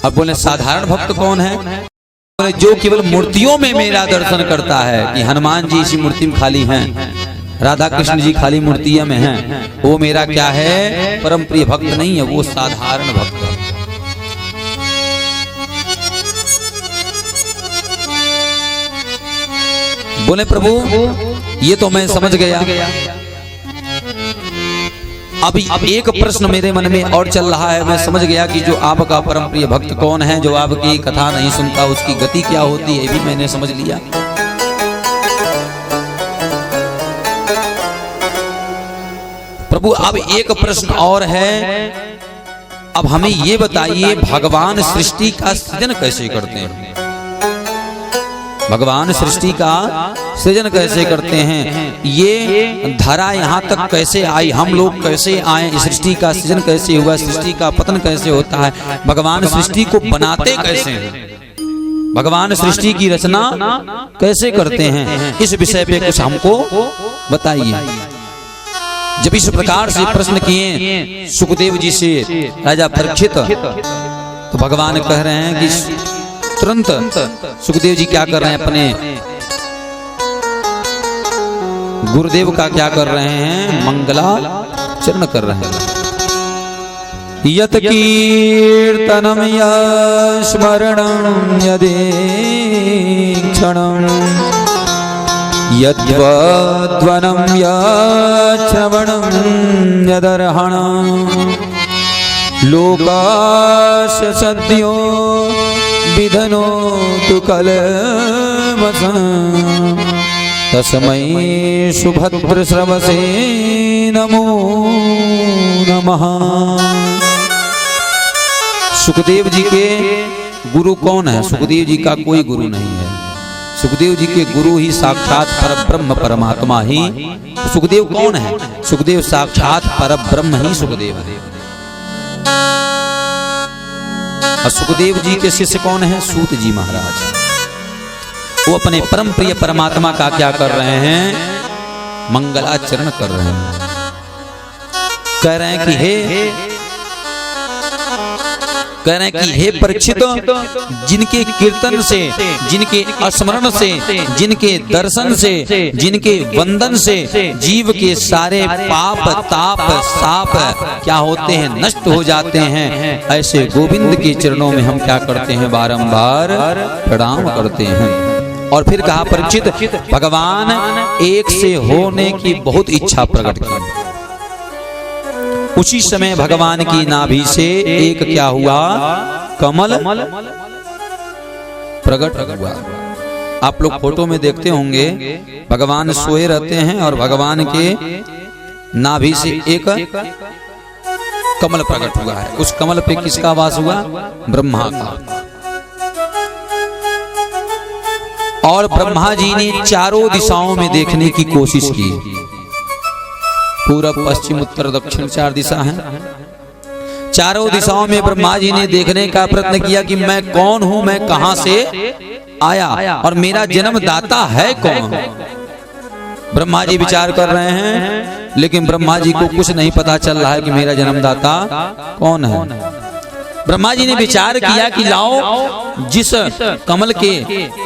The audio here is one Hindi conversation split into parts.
अब बोले साधारण भक्त कौन है? बोले जो केवल मूर्तियों में मेरा दर्शन करता है कि हनुमान जी इसी मूर्ति में खाली हैं, राधा कृष्ण जी खाली मूर्तियां में हैं, वो मेरा क्या है? परम प्रिय भक्त नहीं है, वो साधारण भक्त है। बोले प्रभु ये तो मैं समझ गया, अभी एक प्रश्न मेरे मन में और चल रहा है। मैं समझ गया कि जो आपका परम प्रिय भक्त कौन है, जो आपकी कथा नहीं सुनता उसकी गति क्या होती है, ये भी मैंने समझ लिया। प्रभु अब एक प्रश्न और है, अब हमें ये बताइए भगवान सृष्टि का सृजन कैसे करते हैं? भगवान सृष्टि का सृजन कैसे करते हैं? ये धरा यहाँ तक कैसे आई, हम लोग कैसे आए, सृष्टि का सृजन कैसे हुआ, सृष्टि का पतन कैसे होता है, भगवान सृष्टि को बनाते कैसे हैं, भगवान सृष्टि की रचना कैसे करते हैं, इस विषय पे कुछ हमको बताइए। जब इस प्रकार से प्रश्न किए सुखदेव जी से राजा परीक्षित, तो भगवान कह रहे हैं कि तुरंत सुखदेव जी क्या कर रहे हैं, अपने गुरुदेव का क्या कर रहे हैं? मंगलाचरण कर रहे हैं। यत कीर्तनम यस्मरणं यदीक्षणं यद्वद्वनं यश्रवणं यदर्हणं लोकास्य सद्यो विधनो तु कलमसं तस्मै सुभद्र श्रवसे नमो नमः। सुखदेव जी के गुरु कौन है? सुखदेव जी का कोई गुरु नहीं है। सुखदेव जी के गुरु ही साक्षात परब्रह्म परमात्मा ही। सुखदेव कौन है? सुखदेव साक्षात परब्रह्म ही सुखदेव है। और सुखदेव जी के शिष्य कौन है? सूत जी महाराज। वो अपने परम प्रिय परमात्मा का क्या कर रहे हैं? मंगलाचरण कर रहे हैं। कह रहे हैं कि हे परीक्षित, जिनके कीर्तन से, जिनके स्मरण से, जिनके दर्शन से, जिनके वंदन से जीव के सारे पाप ताप साप क्या होते हैं? नष्ट हो जाते हैं। ऐसे गोविंद के चरणों में हम क्या करते हैं? बारंबार प्रणाम करते हैं। और फिर कहा परीक्षित, भगवान एक से होने की बहुत इच्छा प्रकट की। उसी समय भगवान की नाभि से एक क्या हुआ? कमल प्रकट हुआ। आप लोग फोटो में देखते होंगे, भगवान सोए रहते हैं और भगवान के नाभि से एक कमल प्रकट हुआ है। उस कमल पे किसका वास हुआ? ब्रह्मा का। और ब्रह्मा जी ने चारों दिशाओं में देखने की कोशिश की। पूरब पश्चिम उत्तर दक्षिण 4 दिशा हैं। चारों दिशाओं में ब्रह्मा जी ने देखने का प्रयत्न किया कि मैं कौन हूं, मैं कहां से आया और मेरा जन्मदाता है कौन। ब्रह्मा जी विचार कर रहे हैं, लेकिन ब्रह्मा जी को कुछ नहीं पता चल रहा है कि मेरा जन्मदाता कौन है। ब्रह्मा जी ने विचार किया कि लाओ, जिस कमल के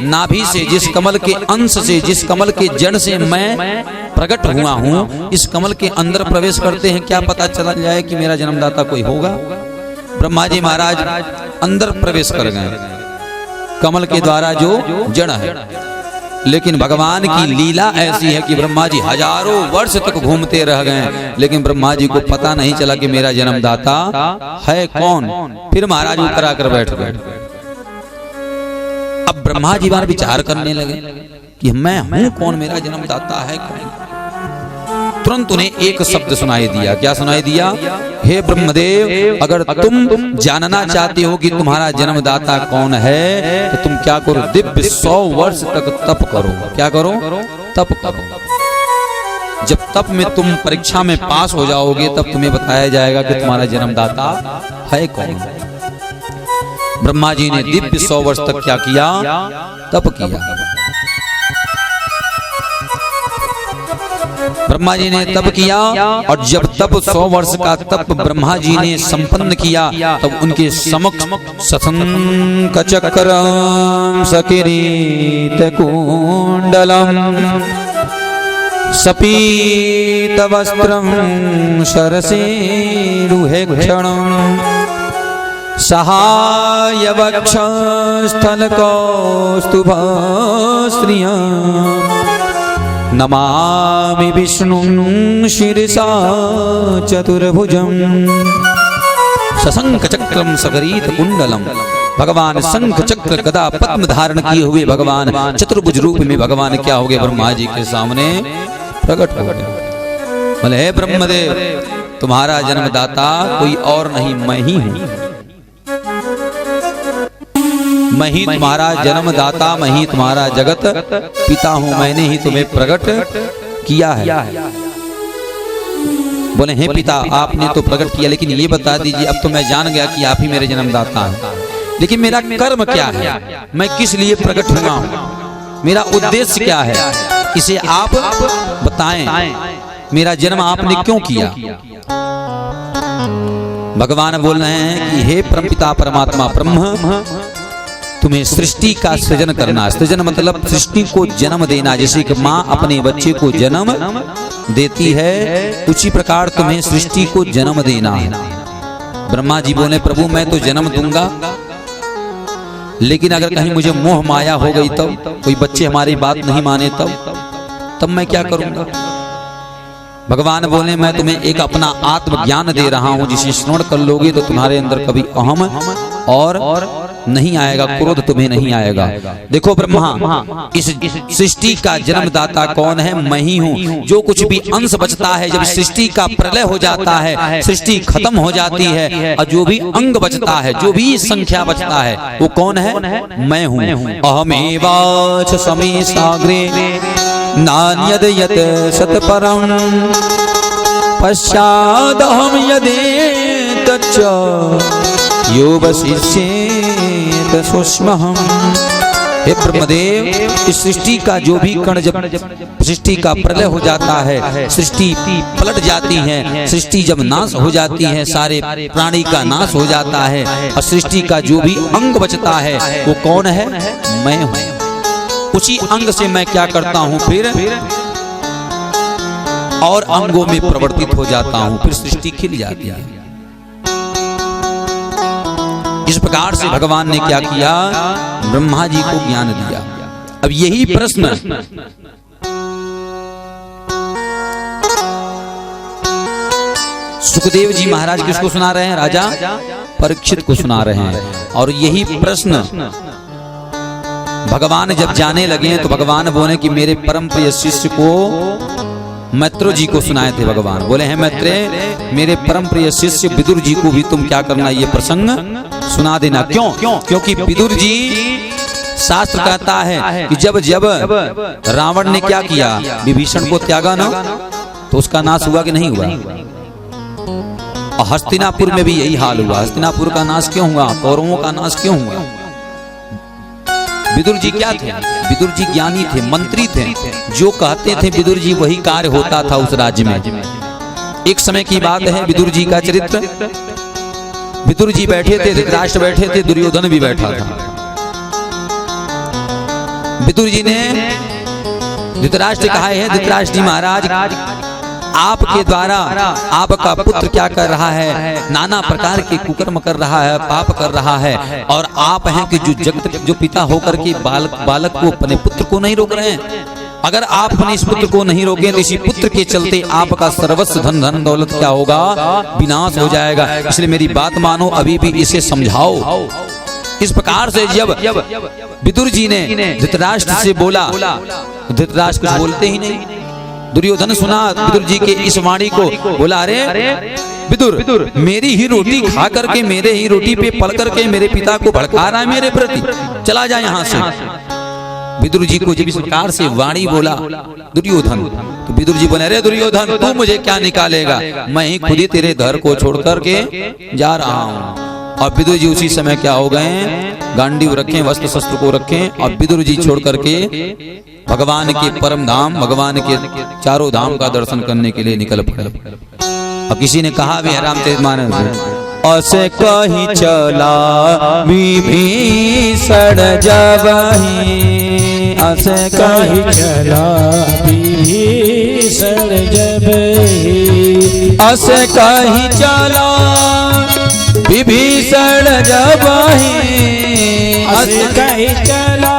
नाभि से, जिस कमल के अंश से, जिस कमल के जड़ से मैं प्रकट हुआ हूँ, इस कमल के अंदर प्रवेश करते हैं, क्या पता चला जाए कि मेरा जन्मदाता कोई होगा। ब्रह्मा जी महाराज अंदर प्रवेश कर गए कमल के द्वारा जो जड़ है। लेकिन भगवान की लीला ऐसी है कि ब्रह्मा जी हजारों वर्ष तक घूमते रह गए, लेकिन ब्रह्मा जी को पता नहीं चला कि मेरा जन्मदाता है कौन। फिर महाराज उतर आकर बैठ गए। अब ब्रह्मा जी बार विचार करने लगे कि मैं हूं कौन, मेरा जन्मदाता है कौन। तुरंत उन्हें एक शब्द सुनाई दिया। क्या सुनाई दिया? हे ब्रह्मदेव, अगर तुम जानना चाहते हो कि तुम्हारा जन्मदाता कौन है, तो तुम क्या करो? दिव्य 100 वर्ष तक तप करो। क्या करो? तप करो। जब तप में तुम परीक्षा में पास हो जाओगे, तब तुम्हें बताया जाएगा कि तुम्हारा जन्मदाता है कौन। ब्रह्मा जी ने दिव्य 100 वर्ष तक क्या किया? तप किया। ब्रह्मा जी ने तप किया और जब तप 100 वर्ष का तप ब्रह्मा जी ने संपन्न किया तब उनके समक्ष शशंक चक्रम सकिरीट कुंडलम सपीत वस्त्रम शरसेरुहे क्षणम सहाय वक्षस्थल कौस्तुभश्रियं नमामि विष्णुं शिरसा चतुर्भुजं सशंख चक्रम सगरीत कुंडलम। भगवान शंख चक्र गदा पद्म धारण किए हुए भगवान चतुर्भुज रूप में भगवान क्या हो गए, ब्रह्मा जी के सामने प्रकट हो गए। बोले हे ब्रह्मदेव, तुम्हारा जन्मदाता कोई और नहीं, मैं ही हूं। मैं ही तुम्हारा जन्मदाता, मैं ही तुम्हारा जगत पिता हूं, मैंने ही तुम्हें प्रकट किया है। बोले हे पिता, आपने तो प्रकट किया, लेकिन ये बता दीजिए, अब तो मैं जान गया कि आप ही मेरे जन्मदाता हैं, लेकिन मेरा कर्म क्या है, मैं किस लिए प्रकट हुआ हूं, मेरा उद्देश्य क्या है, इसे आप बताएं। मेरा जन्म आपने क्यों किया? भगवान बोल रहे हैं कि हे परमपिता परमात्मा ब्रह्म, तुम्हें सृष्टि का सृजन करना। सृजन मतलब सृष्टि को जन्म देना। जैसे कि माँ अपने बच्चे को जन्म देती है, उसी प्रकार तुम्हें सृष्टि को जन्म देना है। ब्रह्मा जी बोले प्रभु मैं तो जन्म दूंगा, लेकिन अगर कहीं मुझे मोह माया हो गई तब, कोई बच्चे हमारी बात नहीं माने तब मैं क्या करूंगा? भगवान बोले मैं तुम्हें एक अपना आत्मज्ञान दे रहा हूं, जिसे श्रवण कर लोगे तो तुम्हारे अंदर कभी अहम और नहीं आएगा, क्रोध तुम्हें नहीं आएगा। देखो ब्रह्मा, इस सृष्टि का जन्मदाता कौन है? मैं ही हूँ। जो कुछ भी अंश बचता है, जब सृष्टि का प्रलय हो जाता है, सृष्टि खत्म हो जाती है, और जो भी अंग बचता है, जो भी संख्या बचता है, वो कौन है? मैं हूँ। अहमेवाच समे साग्रे नान्यद यत सतपरम पश्चादहम यदे तच्च यो वशिष्येत सूक्ष्महम्। हे ब्रह्मदेव, इस सृष्टि का जो भी कण, जब सृष्टि का प्रलय हो जाता है, सृष्टि पलट जाती है, सृष्टि जब नाश हो जाती है, सारे प्राणी का नाश हो जाता है, और सृष्टि का जो भी अंग बचता है वो कौन है? मैं हूँ। उसी अंग से मैं क्या करता हूँ फिर? और अंगों में परिवर्तित हो जाता हूँ, फिर सृष्टि खिल जाती है। इस प्रकार से भगवान ने क्या किया? ब्रह्मा जी को ज्ञान दिया। अब यही प्रश्न सुखदेव जी महाराज किसको सुना रहे हैं? राजा परीक्षित को सुना रहे हैं। और यही प्रश्न भगवान जब जाने लगे तो भगवान बोले कि मेरे परम प्रिय शिष्य को मैत्रेय जी को सुनाए थे। भगवान बोले हैं मैत्रेय, मेरे परम प्रिय शिष्य विदुर जी को भी तुम क्या करना, ये प्रसंग सुना देना। क्यों? क्योंकि विदुर जी, शास्त्र कहता है कि जब जब रावण ने क्या किया, विभीषण को त्यागा ना, तो उसका नाश हुआ कि नहीं हुआ? और हस्तिनापुर में भी यही हाल हुआ। हस्तिनापुर का नाश क्यों हुआ? कौरवों का नाश क्यों हुआ? विदुर जी क्या थे? विदुर जी ज्ञानी थे, मंत्री थे, जो कहते थे विदुर जी वही कार्य होता था उस राज्य में। एक समय की बात है, विदुर जी का चरित्र। विदुर जी बैठे थे, धृतराष्ट्र बैठे थे, दुर्योधन भी बैठा था। विदुर जी ने धृतराष्ट्र कहा है, धृतराष्ट्र जी महाराज, आपके द्वारा आपका पुत्र क्या कर रहा है? नाना प्रकार के कुकर्म कर रहा है, पाप कर रहा है, और आप हैं कि जो जगत जो पिता होकर के बालक को, अपने पुत्र को नहीं रोक रहे हैं। अगर आप अपने इस पुत्र को नहीं रोके तो इसी पुत्र के चलते आपका सर्वस्व धन दौलत क्या होगा? विनाश हो जाएगा। इसलिए मेरी बात मानो, अभी भी इसे समझाओ। इस प्रकार से जब विदुर जी ने धृतराष्ट्र से बोला, धृतराष्ट्र कुछ बोलते ही नहीं। दुर्योधन सुना विदुर जी के इस वाणी को, बोला अरे विदुर, मेरी ही रोटी खा करके, मेरे ही रोटी पे पल करके मेरे पिता को भड़का रहा है मेरे प्रति, चला जा यहाँ से। विदुर जी को जब इस प्रकार से वाणी बोला दुर्योधन, तो विदुर जी बोले अरे दुर्योधन, तू मुझे क्या निकालेगा? मैं ही खुद ही तेरे घर को छोड़ करके जा रहा हूँ। और विदुर जी उसी समय क्या हो गए? गांडीव रखें, वस्त्र शस्त्र को रखें, और विदुर जी छोड़ करके भगवान के परम धाम, भगवान के चारों धाम का दर्शन करने के लिए निकल पड़े। और किसी ने कहा भी रामचरितमानस में, असे कहीं चला विभीषण जबहि, असे कहीं चला विभीषण जबहि, असे कहीं चला विभीषण जबहि, असे कहीं चला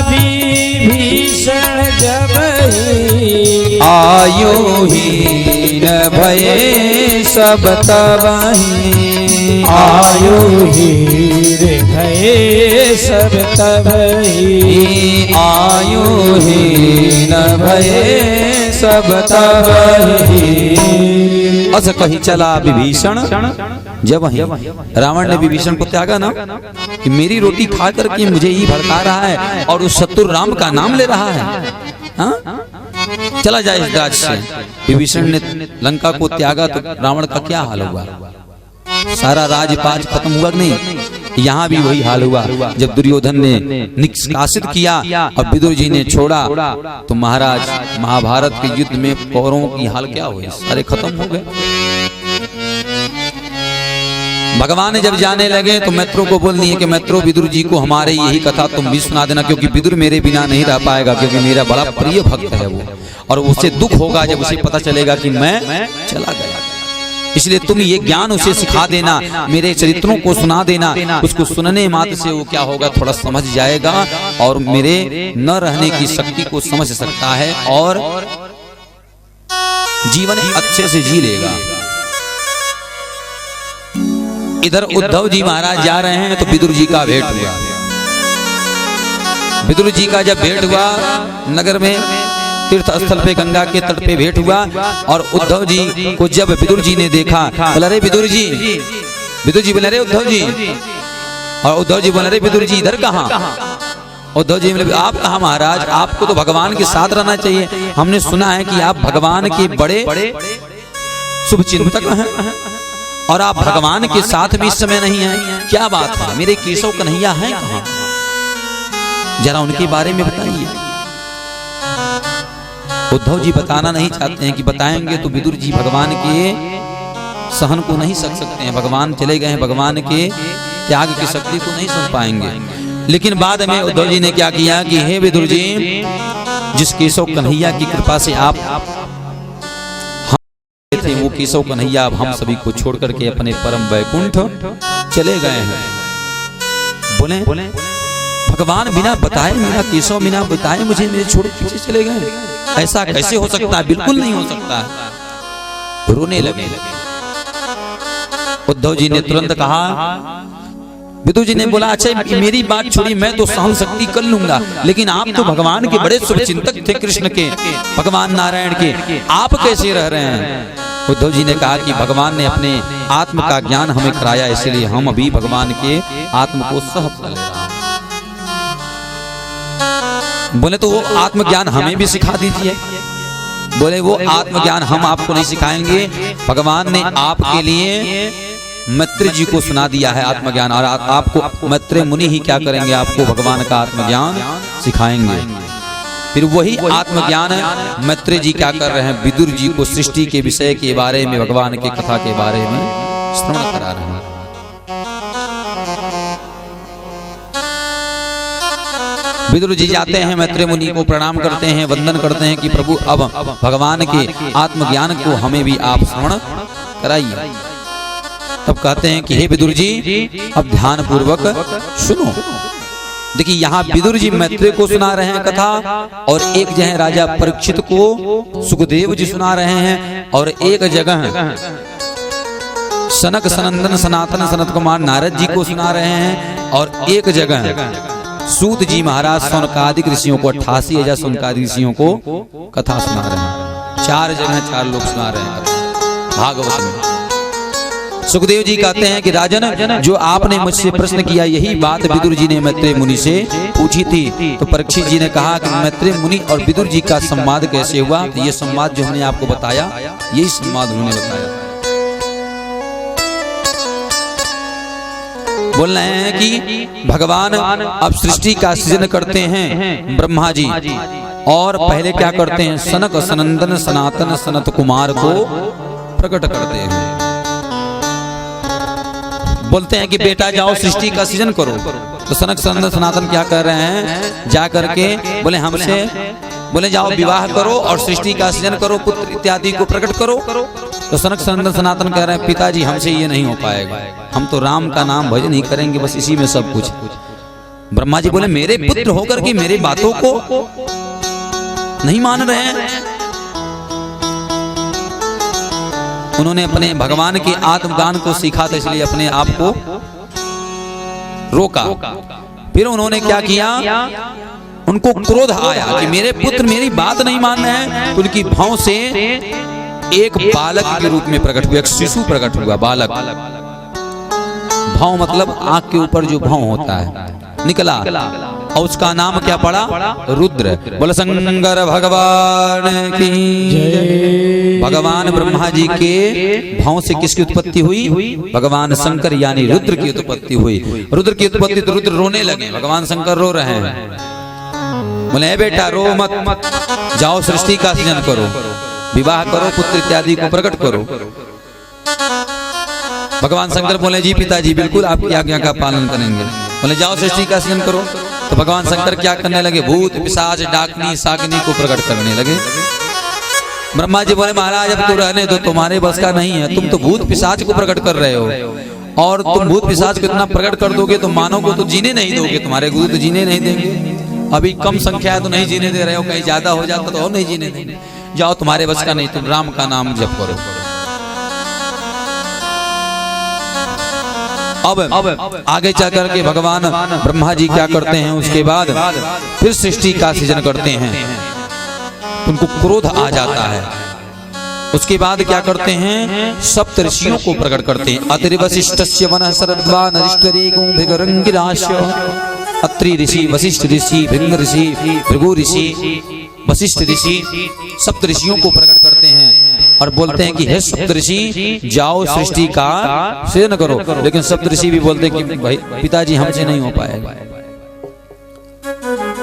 विभीषण जबहि, आयुहीन भये सब तबहि, आयुहीन भये सब तबहि, आयुहीन भये सब तबहि। अस कहीं चला विभीषण जबहि, रावण ने विभीषण को त्यागा ना कि मेरी रोटी खा करके मुझे ही भड़का रहा है और उस शत्रु राम का नाम ले रहा है, हाँ? चला जाए इस राज से। विभीषण ने लंका को त्यागा तो रावण का क्या हाल हुआ? सारा राजपाट खत्म हुआ नहीं? यहाँ भी वही हाल हुआ। जब दुर्योधन ने निष्कासित किया और विदुर जी ने छोड़ा तो महाराज महाभारत के युद्ध में कौरवों की हाल क्या हुई? सारे खत्म हो गए। भगवान जब जाने लगे तो मित्रों को बोल दिए कि मित्रों विदुर जी को हमारे यही कथा तुम भी सुना देना, क्योंकि विदुर मेरे बिना नहीं रह पाएगा, क्योंकि मेरा बड़ा प्रिय भक्त है वो, और उसे दुख होगा जब उसे पता चलेगा कि मैं चला गया। इसलिए तुम ये ज्ञान उसे सिखा देना, मेरे चरित्रों को सुना देना, उसको सुनने मात्र से वो क्या होगा, थोड़ा समझ जाएगा और मेरे न रहने की शक्ति को समझ सकता है और जीवन अच्छे से जी लेगा। इधर उद्धव जी महाराज जा रहे हैं तो विदुर जी का भेंट हुआ। विदुर जी का जब भेंट हुआ नगर में तीर्थ स्थल पे गंगा के तट पे भेंट हुआ और उद्धव जी को जब विदुर जी ने देखा, बोला रे विदुर जी, विदुर जी बोले रे उद्धव जी, और उद्धव जी बोले रे विदुर जी इधर कहाँ? उद्धव जी बोले आप कहाँ महाराज, आपको तो भगवान के साथ रहना चाहिए, हमने सुना है कि आप भगवान के बड़े शुभ चिंतक हैं और आप भगवान के साथ भी इस समय नहीं हैं, क्या बात है? मेरे केशव कन्हैया हैं कहाँ? जरा उनके बारे में बताइए। उद्धव जी बताना नहीं चाहते हैं कि बताएंगे तो विदुर जी भगवान के सहन को नहीं सह सकते हैं, भगवान चले गए हैं, भगवान के त्याग की शक्ति को नहीं सुन पाएंगे। लेकिन बाद में उद्धव जी ने क्या किया कि हे विदुर जी, जिस केशव कन्हैया की कृपा से आप थे वो केशव कन्हैया अब हम सभी को छोड़ करके अपने परम वैकुंठ चले गए हैं। बोले भगवान बिना बताए, मेरा केशव बिना बताए मुझे मेरे छोड़ पीछे चले गए, ऐसा कैसे हो सकता है? बिल्कुल नहीं हो सकता है। रोने लगे। उद्धव जी ने तुरंत कहा, विदुर जी ने बोला अच्छा मेरी बात छोड़ी, मैं तो सहन शक्ति कर लूंगा, लेकिन आप तो भगवान के बड़े शुभचिंतक थे, कृष्ण के, भगवान नारायण के, आप कैसे रह रहे हैं? उद्धव जी ने कहा कि भगवान ने अपने आत्म का ज्ञान हमें कराया, इसलिए हम अभी भगवान के आत्म को सह ले रहे हैं। बोले तो वो आत्मज्ञान हमें भी सिखा दीजिए। बोले वो आत्मज्ञान हम आपको नहीं सिखाएंगे, भगवान ने आपके लिए मैत्री जी को सुना दिया है आत्मज्ञान, और आपको मैत्री मुनि ही क्या करेंगे, आपको भगवान का आत्मज्ञान सिखाएंगे। फिर वही आत्मज्ञान मैत्री जी क्या कर रहे हैं, विदुर जी को सृष्टि के विषय के बारे में, भगवान की कथा के बारे में श्रवण करा रहे हैं। विदुर जी जाते हैं, मैत्री मुनि को प्रणाम करते हैं, वंदन करते हैं कि प्रभु अब भगवान के आत्मज्ञान को हमें भी आप श्रवण कराइए। तब कहते हैं कि हे विदुर जी अब ध्यान पूर्वक सुनो। देखिए यहाँ विदुर जी मैत्री को सुना रहे हैं कथा, और एक जगह राजा परीक्षित को सुखदेव जी सुना रहे हैं, और एक जगह सनक सनंदन सनातन सनत कुमार नारद जी को सुना रहे हैं, और एक जगह सूत जी महाराज सौनकादिक ऋषियों को 88,000 सौनकादिक ऋषियों को कथा सुना रहे हैं। 4 जगह 4 लोग सुना रहे हैं भागवत में। सुखदेव जी कहते हैं कि राजन, जो आपने मुझसे प्रश्न किया यही बात विदुर जी ने मैत्री मुनि से पूछी थी। तो परीक्षित जी ने कहा कि मैत्री मुनि और विदुर जी का संवाद कैसे हुआ? तो ये संवाद जो हमने आपको बताया, यही संवाद उन्होंने बताया। बोल रहे हैं कि भगवान अब सृष्टि का सृजन करते हैं ब्रह्मा जी, और पहले क्या करते हैं, सनक सनंदन सनातन सनत कुमार को प्रकट करते हैं। बोलते हैं कि बेटा जाओ सृष्टि का सृजन करो। तो सनक सनंदन सनातन क्या कर रहे हैं, जा करके बोले हमसे, बोले जाओ विवाह करो और सृष्टि का सृजन करो, पुत्र इत्यादि को प्रकट करो। तो सनक सनंदन सनातन कह रहे हैं पिताजी हमसे ये नहीं हो पाएगा, हम तो राम का नाम भजन ही करेंगे, बस इसी में सब कुछ। ब्रह्मा जी बोले मेरे पुत्र होकर के मेरे बातों को नहीं मान रहे हैं। उन्होंने अपने भगवान के आत्मज्ञान को सीखा था, इसलिए अपने आप को रोका। फिर उन्होंने क्या किया, उनको क्रोध आया कि मेरे पुत्र मेरी बात नहीं मान रहे हैं। तो उनकी भौं से एक बालक के रूप में प्रकट हुआ, एक शिशु प्रकट हुआ, बालक। भौं मतलब आंख के ऊपर जो भौं होता है निकला, और उसका नाम क्या पड़ा, रुद्र। बोले शंकर भगवान की जय। भगवान ब्रह्मा जी के भौं से किसकी उत्पत्ति हुई, भगवान शंकर यानी रुद्र की उत्पत्ति हुई। रुद्र की उत्पत्ति तो रुद्र रोने लगे, भगवान शंकर रो रहे हैं। बोले बेटा रो मत, जाओ सृष्टि का सृजन करो, विवाह करो, पुत्र इत्यादि को प्रकट करो। भगवान शंकर बोले जी पिताजी बिल्कुल आपकी आज्ञा का पालन करेंगे। बोले जाओ सृष्टि का सृजन करो। तो भगवान शंकर क्या करने लगे, भूत पिशाच डाकनी साकनी को प्रकट करने लगे। ब्रह्मा जी बोले महाराज अब तो रहने दो, तुम्हारे बस का नहीं है, तुम तो भूत पिशाच को प्रकट कर रहे हो, और तुम भूत पिशाच को इतना प्रकट कर दोगे तो मानव को तो जीने नहीं दोगे, तुम्हारे गुरु तो जीने नहीं देंगे। अभी कम संख्या है तो नहीं जीने दे रहे हो, कहीं ज्यादा हो जाता तो और नहीं जीने देंगे। जाओ तुम्हारे बस का नहीं, तुम राम का नाम जप करो। अब आगे चल करके भगवान ब्रह्मा जी क्या करते हैं, उसके बाद फिर सृष्टि का सृजन करते हैं। उनको क्रोध आ जाता है। उसके बाद क्या करते हैं, सप्त ऋषियों को प्रकट करते हैं। अत्रि वशिष्ठस्य वनः शरद्वान ऋष्टरेगो भिगरंगिराश्य। अत्रि ऋषि, वशिष्ठ ऋषि, भृंग ऋषि, भृगु ऋषि, वशिष्ठ ऋषि, सप्त ऋषियों को प्रकट करते हैं और बोलते हैं कि हे सप्त ऋषि जाओ सृष्टि का सृजन करो। लेकिन सप्त ऋषि भी बोलते हैं कि भाई पिताजी हमसे नहीं हो पाएगा।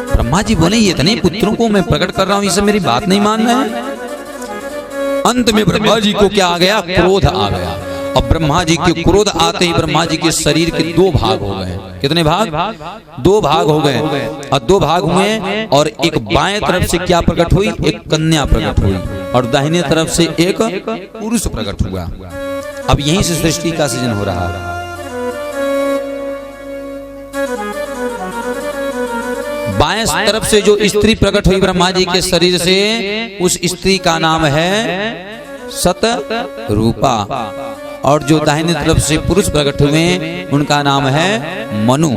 ब्रह्मा जी बोले ये इतने पुत्रों को मैं प्रकट कर रहा हूं, ये सब मेरी बात नहीं मान रहे हैं। अंत में ब्रह्मा जी को क्या आ गया, क्रोध आ गया। अब ब्रह्मा जी के क्रोध आते ही ब्रह्मा जी के शरीर के दो भाग हो गए। कितने भाग, दो भाग हो गए। और दो भाग हुए और एक बाएं तरफ से क्या प्रकट हुई, एक कन्या प्रकट हुई, और दाहिने तरफ से एक पुरुष प्रकट हुआ। अब यहीं से सृष्टि का सृजन हो रहा है। बाएं तरफ से जो स्त्री प्रकट हुई ब्रह्मा जी के शरीर से, उस स्त्री का नाम है सतरूपा, और जो दाहिनी तरफ से पुरुष प्रकट हुए उनका नाम है मनु।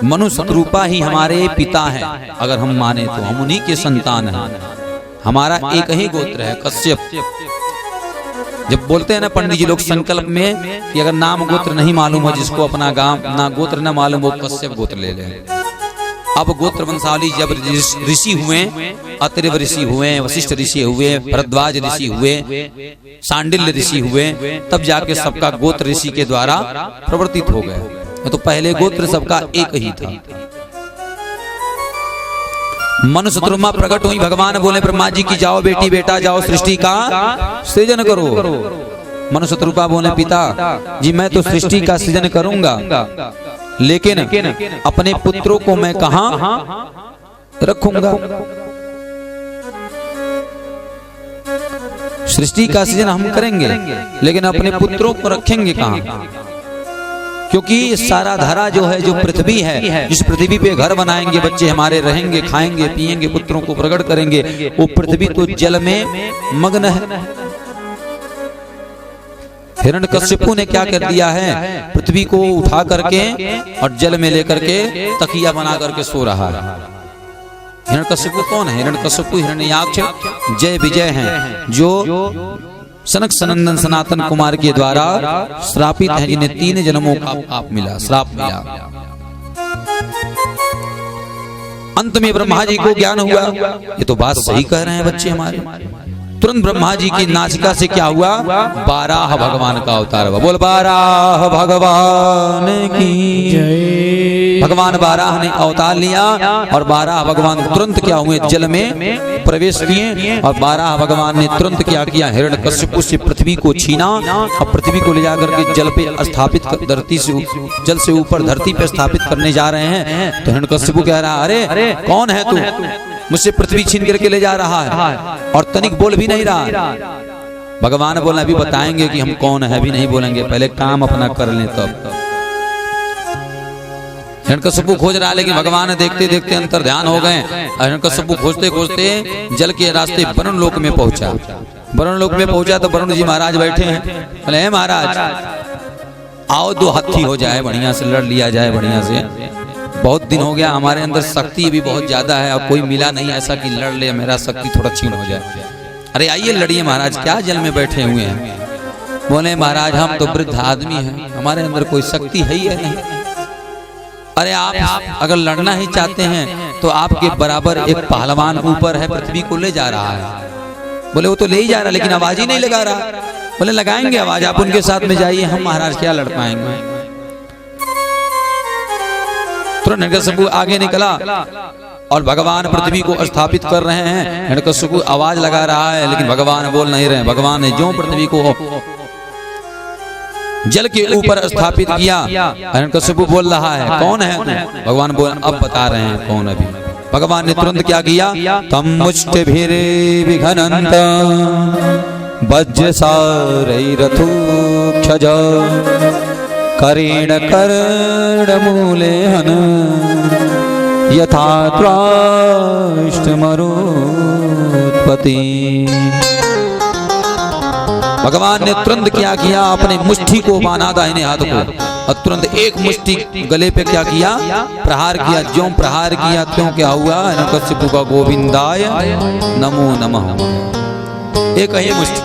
मनु सतरूपा ही हमारे पिता हैं, अगर हम माने तो हम उन्हीं के संतान हैं। हमारा एक ही गोत्र है, कश्यप। जब बोलते हैं ना पंडित जी लोग संकल्प में कि अगर नाम गोत्र नहीं मालूम हो जिसको, अपना गांव ना गोत्र ना मालूम हो, कश्यप गोत्र ले ले। अब गोत्र वंशावली जब ऋषि हुए, अत्रि ऋषि हुए, वशिष्ठ ऋषि हुए, भरद्वाज ऋषि हुए, सांडिल्य ऋषि हुए, तब जाके सबका गोत्र ऋषि के द्वारा प्रवर्तित हो गए। तो पहले गोत्र सबका एक ही था। मनु सतरूपा प्रकट हुई। भगवान बोले ब्रह्मा जी की जाओ बेटी बेटा जाओ सृष्टि का सृजन करो। मनु सतरूपा बोले पिता जी मैं तो सृष्टि का सृजन करूंगा, लेकिन अपने पुत्रों को मैं कहां रखूंगा। सृष्टि का सृजन हम करेंगे, लेकिन अपने पुत्रों को रखेंगे कहां, क्योंकि सारा धरा जो है, जो पृथ्वी है, जिस पृथ्वी पे घर बनाएंगे, बच्चे हमारे रहेंगे, खाएंगे पिएंगे, पुत्रों को प्रकट करेंगे, वो पृथ्वी तो जल में मग्न है। हिरण्यकश्यपु ने क्या कर दिया है, पृथ्वी को उठा करके और जल में लेकर के तकिया बना करके सो रहा है। हिरण्यकश्यपु कौन है, हिरण्यकश्यपु हिरण्याक्ष जय विजय हैं, जो सनक सनंदन सनातन कुमार के द्वारा श्रापित है, जिन्हें 3 जन्मों का पाप मिला, श्राप मिला। अंत में ब्रह्मा जी को ज्ञान हुआ, ये तो बात सही कह रहे हैं बच्चे हमारे। तुरंत ब्रह्मा जी की नासिका से क्या हुआ, बाराह भगवान का अवतार हुआ। बोल बाराह भगवान की जय। भगवान बाराह ने अवतार लिया और बाराह भगवान तुरंत क्या हुए, जल में प्रवेश किए और बाराह भगवान ने तुरंत क्या किया, हिरण्यकश्यप से पृथ्वी को छीना और पृथ्वी को ले जाकर के जल पे स्थापित, धरती से जल से ऊपर धरती पे स्थापित करने जा रहे हैं। तो हिरण्यकश्यप कह रहा, अरे कौन है तू, मुझसे पृथ्वी छीन करके ले जा रहा है और तनिक बोल भी नहीं रहा। भगवान बोला अभी बताएंगे कि हम कौन है, भी नहीं बोलेंगे, पहले काम अपना कर लें तब। हिरण्यकश्यप खोज रहा, लेकिन भगवान देखते देखते अंतर ध्यान हो गए। हिरण्यकश्यप खोजते खोजते जल के रास्ते वरुण लोक में पहुंचा। वरुण लोक में पहुंचा तो वरुण जी महाराज बैठे हैं। बोले महाराज आओ, दो हाथी हो जाए, बढ़िया से लड़ लिया जाए, बढ़िया से। बहुत दिन हो गया, हमारे अंदर शक्ति भी बहुत ज्यादा है और कोई मिला नहीं ऐसा कि लड़ ले, मेरा शक्ति थोड़ा क्षीण हो जाए। अरे आइए लड़िए महाराज, क्या जल में बैठे हुए हैं। बोले महाराज हम तो वृद्ध आदमी हैं, हमारे अंदर कोई शक्ति है ही नहीं। अरे आप अगर लड़ना ही चाहते हैं तो आपके बराबर एक पहलवान ऊपर है, पृथ्वी को ले जा रहा है। बोले वो तो ले ही जा रहा है लेकिन आवाज ही नहीं लगा रहा। बोले लगाएंगे आवाज, आप उनके साथ में जाइए, हम महाराज क्या लड़ पाएंगे। तुरंत हिरण्यकश्यप आगे निकला और भगवान पृथ्वी को स्थापित कर रहे हैं। हिरण्यकश्यप आवाज लगा रहा है लेकिन भगवान बोल नहीं रहे। भगवान ने जो पृथ्वी को जल के ऊपर स्थापित किया, हिरण्यकश्यप बोल रहा है कौन है तू। भगवान बोल अब बता रहे हैं कौन। अभी भगवान ने तुरंत क्या किया, तम मुष्टिभिरे विघनन्त वज्रसारैरथो क्षज करेण कर्णमूले हन यथा त्वाष्टमरोत्पत्ति। भगवान ने तुरंत क्या किया, अपने मुट्ठी को बांधा दाहिने हाथ को और तुरंत एक मुट्ठी गले पे क्या किया, प्रहार किया। ज्यों प्रहार किया त्यों क्या हुआ, हिरण्यकश्यप का गोविंदाय नमो नमः। एक ही मुट्ठी।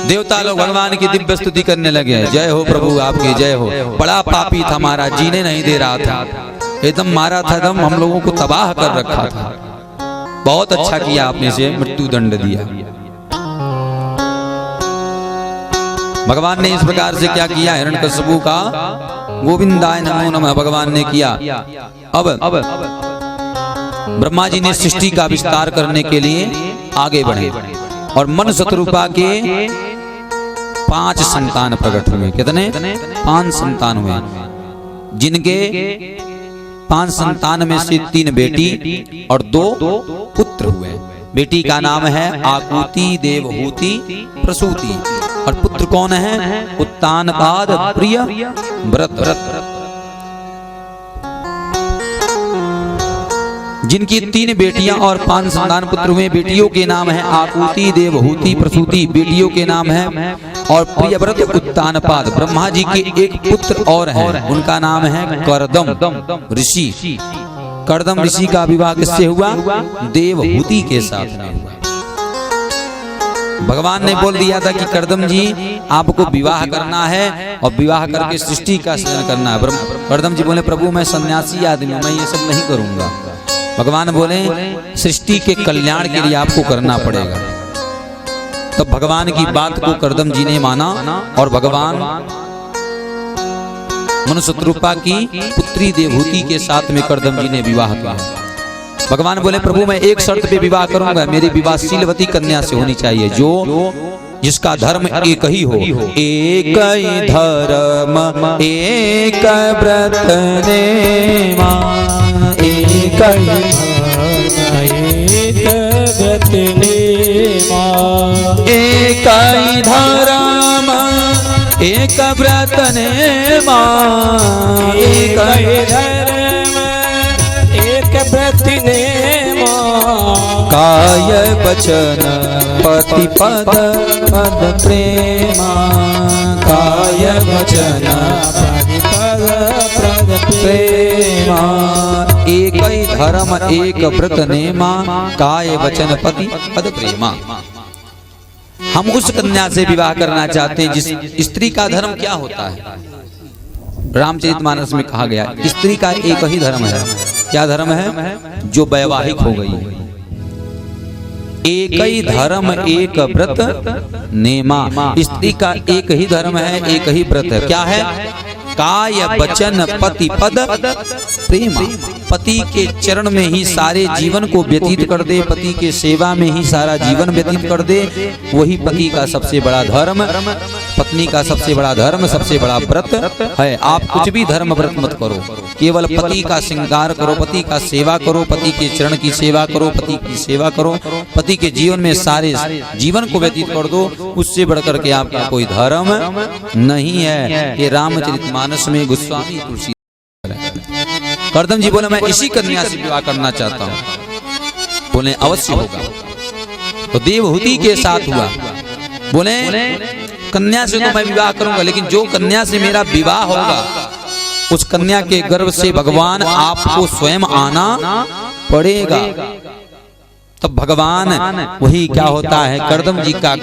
देवता लोग भगवान की दिव्य स्तुति करने लगे, जय हो प्रभु आपकी जय हो। बड़ा पापी था महाराज, जीने नहीं दे रहा था, एकदम मारा था, एकदम हम लोगों को तबाह कर रखा था। बहुत अच्छा किया आपने, से मृत्यु दंड दिया। भगवान ने इस प्रकार से क्या किया, हिरण्यकश्यप का गोविंदाय नमो नमः भगवान ने किया। अब ब्रह्मा जी ने सृष्टि का विस्तार करने के लिए आगे बढ़े और मन शत्रुपा के 5 संतान प्रकट हुए। कितने? 5 संतान हुए, जिनके 5 संतान में से 3 बेटी और 2 पुत्र हुए। बेटी का नाम है आकुति, देवहूति, प्रसूति और पुत्र कौन है, उत्तानपाद, प्रिय, व्रत। जिनकी 3 बेटियां और 5 संतान पुत्र हुए। बेटियों के नाम है आकुति, देवहूति, प्रसूति, बेटियों के नाम है और प्रियव्रत, उत्तानपाद। ब्रह्मा जी के एक पुत्र और हैं, उनका नाम है कर्दम ऋषि। कर्दम ऋषि का विवाह किससे हुआ, देवहूति के साथ में हुआ। भगवान ने बोल दिया था कि कर्दम जी आपको विवाह करना है और विवाह करके सृष्टि का सृजन करना है। कर्दम जी बोले प्रभु मैं सन्यासी आदमी हूं, मैं ये सब नहीं करूंगा। भगवान बोले सृष्टि के कल्याण के लिए आपको करना पड़ेगा। तब भगवान की बात को कर्दम जी ने माना और भगवान मनुशत्रुपा की पुत्री देवहूति के साथ में कर्दम जी ने विवाह किया। भगवान बोले प्रभु मैं एक शर्त पे विवाह करूंगा, मेरी विवाह शीलवती कन्या से होनी चाहिए, जो जिसका धर्म एक ही हो। एक ही धर्म एक व्रत नेमा, एक व्रत नेमा, एक ही धर्म एक व्रत नेमा, एक धर्म एक व्रत नेमा, काय वचन पति पद पद प्रेमा, काय वचन पति पद पद प्रेमा। एक ही धर्म एक व्रत नेमा, काय वचन पति पद प्रेमा। हम उस कन्या से विवाह करना चाहते हैं जिस स्त्री का धर्म क्या होता है, रामचरितमानस में कहा गया स्त्री का एक ही धर्म है। क्या धर्म है, जो वैवाहिक हो गई है। एक ही धर्म एक व्रत नेमा, स्त्री का एक ही धर्म है, एक ही व्रत है। क्या है, काय वचन पति पद प्रेम। पति के चरण में ही सारे जीवन को व्यतीत कर दे, पति के सेवा में ही सारा जीवन व्यतीत कर दे, वही पति का सबसे बड़ा धर्म, पत्नी का सबसे बड़ा धर्म, सबसे बड़ा व्रत है। आप कुछ भी धर्म व्रत मत करो, केवल पति का श्रृंगार करो, पति का सेवा करो, पति के चरण की सेवा करो, पति की सेवा करो, पति के जीवन में सारे जीवन को व्यतीत कर दो। उससे बढ़कर के आपका कोई धर्म नहीं है। ये रामचरितमानस में गोस्वामी तुलसी करदम जी बोले मैं इसी कन्या से विवाह करना चाहता हूँ। बोले अवश्य होगा। तो देवहूति के साथ हुआ। बोले कन्या से तो मैं विवाह करूंगा, लेकिन जो कन्या से मेरा विवाह होगा उस कन्या के गर्भ से भगवान आपको स्वयं आना पड़ेगा। तब भगवान वही क्या होता है, करदम जी का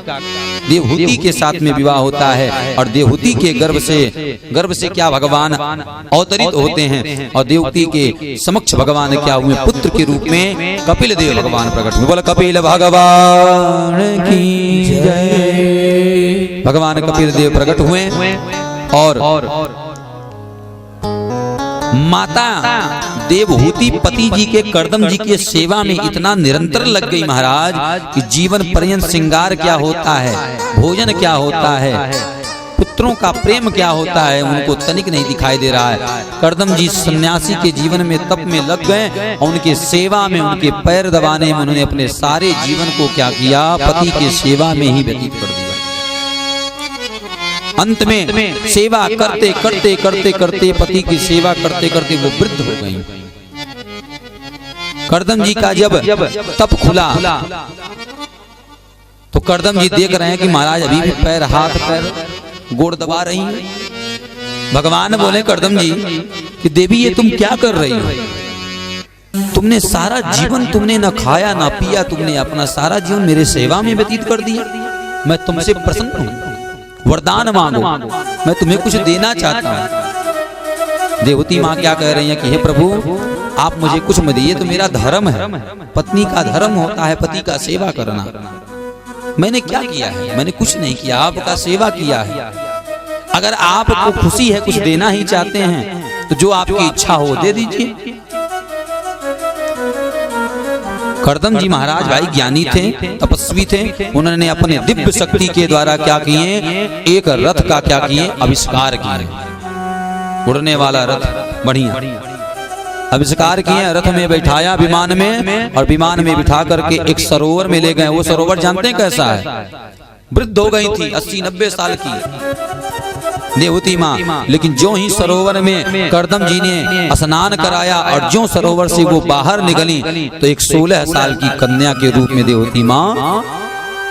देवहूति के साथ में विवाह होता है और देवहूति के गर्भ से क्या भगवान अवतरित होते हैं और देवहूति के समक्ष भगवान क्या हुए, पुत्र के रूप में कपिल देव भगवान प्रकट हुए। बोला कपिल भगवान की जय। भगवान कपिल देव प्रकट हुए और माता देवहूति पति जी के करदम जी के सेवा में इतना निरंतर लग गई महाराज कि जीवन पर्यंत श्रृंगार क्या होता है, भोजन क्या होता है, पुत्रों का प्रेम क्या होता है, उनको तनिक नहीं दिखाई दे रहा है। करदम जी सन्यासी के जीवन में तप में लग गए और उनके सेवा में, उनके पैर दबाने में उन्होंने अपने सारे जीवन को क्या किया, पति के सेवा में ही व्यतीत कर दिया। अंत में सेवा करते करते करते करते पति की सेवा करते करते वो वृद्ध हो गई। करदम जी का जब तप खुला तो करदम जी देख रहे हैं कि महाराज अभी भी पैर, हाथ पैर, गोड़ दबा रही हैं। भगवान बोले करदम जी कि देवी ये तुम क्या कर रही हो? तुमने सारा जीवन तुमने न खाया न पिया, तुमने अपना सारा जीवन मेरे सेवा में व्यतीत कर दिया। मैं तुमसे प्रसन्न हूं, वरदान मांगो, मैं तुम्हें कुछ देना चाहता हूं। देवती माँ क्या कह रही है कि हे प्रभु आप मुझे कुछ मत दीजिए, तो मेरा धर्म है, पत्नी का धर्म होता है पति का सेवा करना। मैंने क्या किया है? मैंने कुछ नहीं किया, आपका सेवा किया है। अगर आपको खुशी है, कुछ देना ही चाहते हैं तो जो आपकी इच्छा हो दे दीजिए। करदम जी महाराज भाई ज्ञानी थे, तपस्वी थे। उन्होंने अपने दिव्य शक्ति के द्वारा क्या किए, एक रथ का क्या किए, आविष्कार किए। उड़ने वाला रथ, बढ़िया आविष्कार किए। रथ में बैठाया विमान में और विमान में बिठा करके एक सरोवर में ले गए। वो सरोवर जानते हैं कैसा है? वृद्ध हो गई थी, 80-90 साल की देवहूति माँ। लेकिन जो ही सरोवर में करदम जी ने स्नान कराया और जो सरोवर से वो बाहर निकली तो एक 16 साल की कन्या के रूप में देवहूति माँ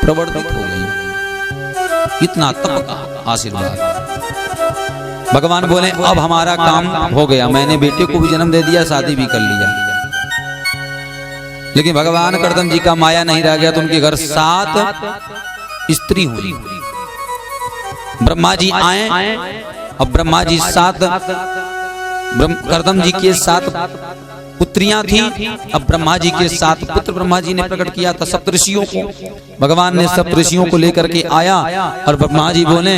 प्रवर्तित हो गई। इतना तप का आशीर्वाद। भगवान बोले अब हमारा काम हो गया, मैंने बेटे को भी जन्म दे दिया, शादी भी कर लिया। लेकिन भगवान करदम जी का माया नहीं रह गया, तो उनके घर 7 स्त्री हुई। ब्रह्मा जी आए, अब ब्रह्मा जी 7 करदम जी के 7 पुत्रियां थी। अब ब्रह्मा जी के 7 पुत्र ब्रह्मा जी ने प्रकट किया था सप्तऋषियों को। भगवान ने सप्तऋषियों को लेकर के आया और ब्रह्मा जी बोले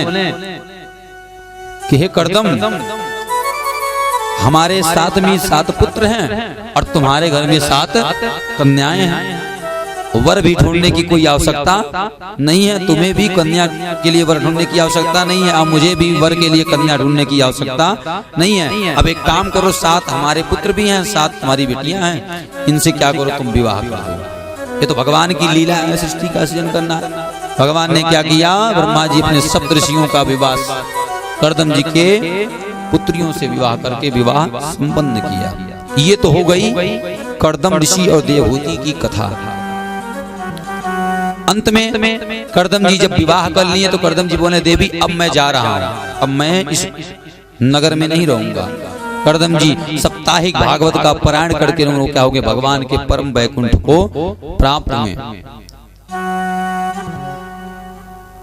कि हे करदम हमारे 7 में 7 पुत्र हैं और तुम्हारे घर में 7 कन्याएं हैं। वर भी ढूंढने की कोई आवश्यकता नहीं है, तुम्हें भी कन्या के लिए वर ढूंढने की आवश्यकता नहीं है और मुझे भी वर के लिए कन्या ढूंढने की आवश्यकता नहीं है। अब एक काम करो, 7 हमारे पुत्र भी हैं, 7 तुम्हारी बेटियां हैं, इनसे क्या करो तुम विवाह करो। ये तो भगवान की लीला है, सृष्टि का सृजन करना। भगवान ने क्या किया, ब्रह्मा जी अपने सप्तऋषियों का विवाह करदम जी के पुत्रियों से विवाह करके विवाह संपन्न किया। ये तो हो गई करदम ऋषि और देवहूति की कथा। अंत में करदम जी जब विवाह कर लिए तो करदम जी बोले देवी अब मैं जा रहा हूं, अब मैं इस नगर में नहीं रहूंगा। करदम जी साप्ताहिक भागवत का पारायण करके क्या हो गए, भगवान के परम वैकुंठ को प्राप्त हुए।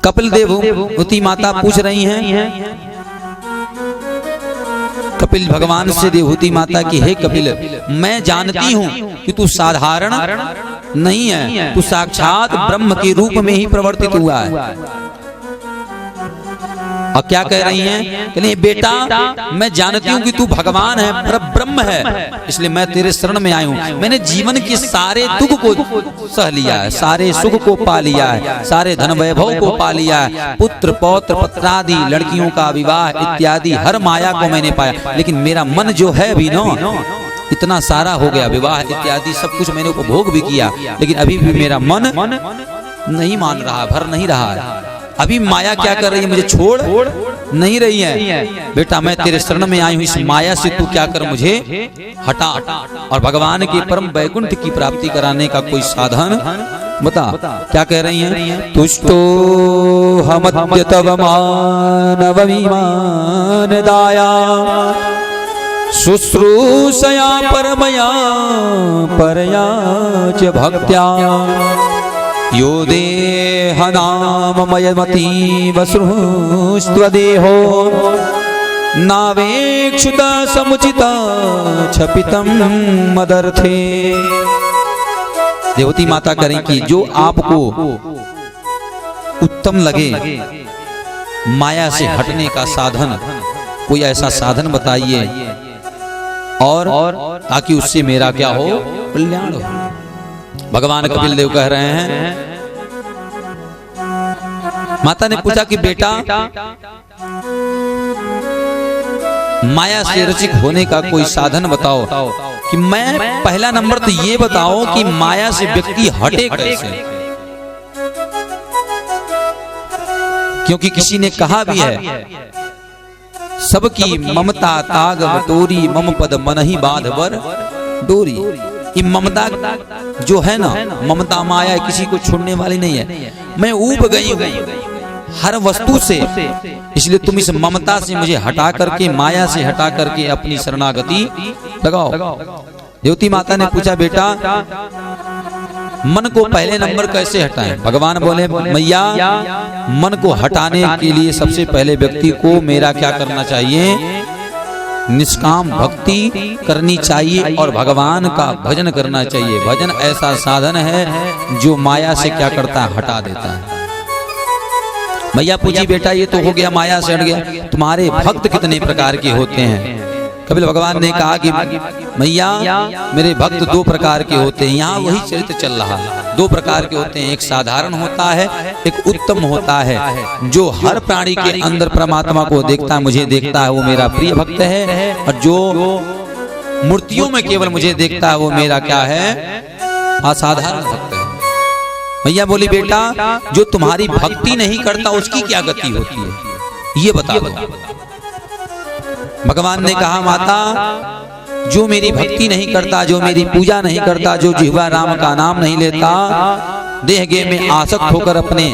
कपिल देवहूति माता पूछ रही हैं कपिल भगवान से, देवहूति माता की हे कपिल मैं जानती हूं कि तू साधारण नहीं है, तू साक्षात ब्रह्म के रूप में ही प्रवर्तित हुआ है और क्या कह रही हैं? कह रही बेटा मैं जानती हूँ कि तू भगवान है, परब्रह्म है, इसलिए मैं तेरे शरण में आई हूँ। मैंने जीवन के सारे दुख को सह लिया है, सारे सुख को पा लिया है, सारे धन वैभव को पा लिया है, पुत्र पौत्र पत्रादि लड़कियों का विवाह इत्यादि हर माया को मैंने पाया, लेकिन मेरा मन जो है भी नो इतना सारा हो गया, विवाह इत्यादि सब कुछ मैंने उपभोग भी किया, लेकिन अभी भी मेरा मन नहीं मान रहा, भर नहीं रहा है। अभी माया क्या कर रही है? मुझे छोड़ नहीं रही है। बेटा मैं तेरे शरण में आई हूँ, इस माया से तू क्या कर, मुझे हटा और भगवान के परम वैकुंठ की प्राप्ति कराने का कोई साधन बता। क्या कह रही हैं? तुष्टो हमद्य तव मानवविमान दाया शुश्रूषया परमया परया च भक्त्या यो देहनाममयमती वसृस्त्वदेहो नावेक्षुत समुचित छपितम मदर्थे। देवती माता करें कि जो आपको उत्तम लगे माया से हटने का साधन, कोई ऐसा साधन बताइए और ताकि उससे मेरा क्या हो, कल्याण हो। भगवान कपिल देव कह रहे हैं, माता ने पूछा कि बेटा माया से रसिक होने का कोई साधन बताओ। कि मैं पहला नंबर तो ये बताओ कि माया से व्यक्ति हटे कैसे, क्योंकि किसी ने कहा भी है सबकी ममता ताग बटोरी मम पद मनहि बाधवर डोरी। ये ममता जो है ना, ममता माया किसी को छोड़ने वाली नहीं है। मैं ऊब गई हूँ हर वस्तु से, इसलिए तुम इस ममता से मुझे हटा करके, माया से हटा करके अपनी शरणागति लगाओ। देवती माता ने पूछा बेटा मन को पहले नंबर कैसे हटाएं? भगवान बोले मैया मन को हटाने के लिए सबसे पहले व्यक्ति को मेरा क्या करना चाहिए? निष्काम भक्ति करनी चाहिए और भगवान का भजन करना चाहिए। भजन ऐसा साधन है जो माया से क्या करता है, हटा देता है। मैया पूछी बेटा ये तो हो गया माया से हट गया, तुम्हारे भक्त कितने प्रकार के होते हैं? कपिल भगवान ने कहा कि मैया मेरे भक्त दो प्रकार के होते हैं। यहाँ वही चरित्र चल रहा है, दो प्रकार के होते हैं, एक साधारण होता है, एक उत्तम होता है। जो हर प्राणी के अंदर परमात्मा को देखता है, मुझे देखता है, वो मेरा प्रिय भक्त है। और जो मूर्तियों में केवल मुझे देखता है, वो मेरा क्या है, असाधारण भक्त है। मैया बोली बेटा जो तुम्हारी भक्ति नहीं करता उसकी क्या गति होती है, ये बता दो। भगवान ने कहा माता जो मेरी भक्ति नहीं करता, जो मेरी पूजा नहीं करता, जो जिह्वा राम का नाम नहीं लेता, देहगे में आसक्त होकर अपने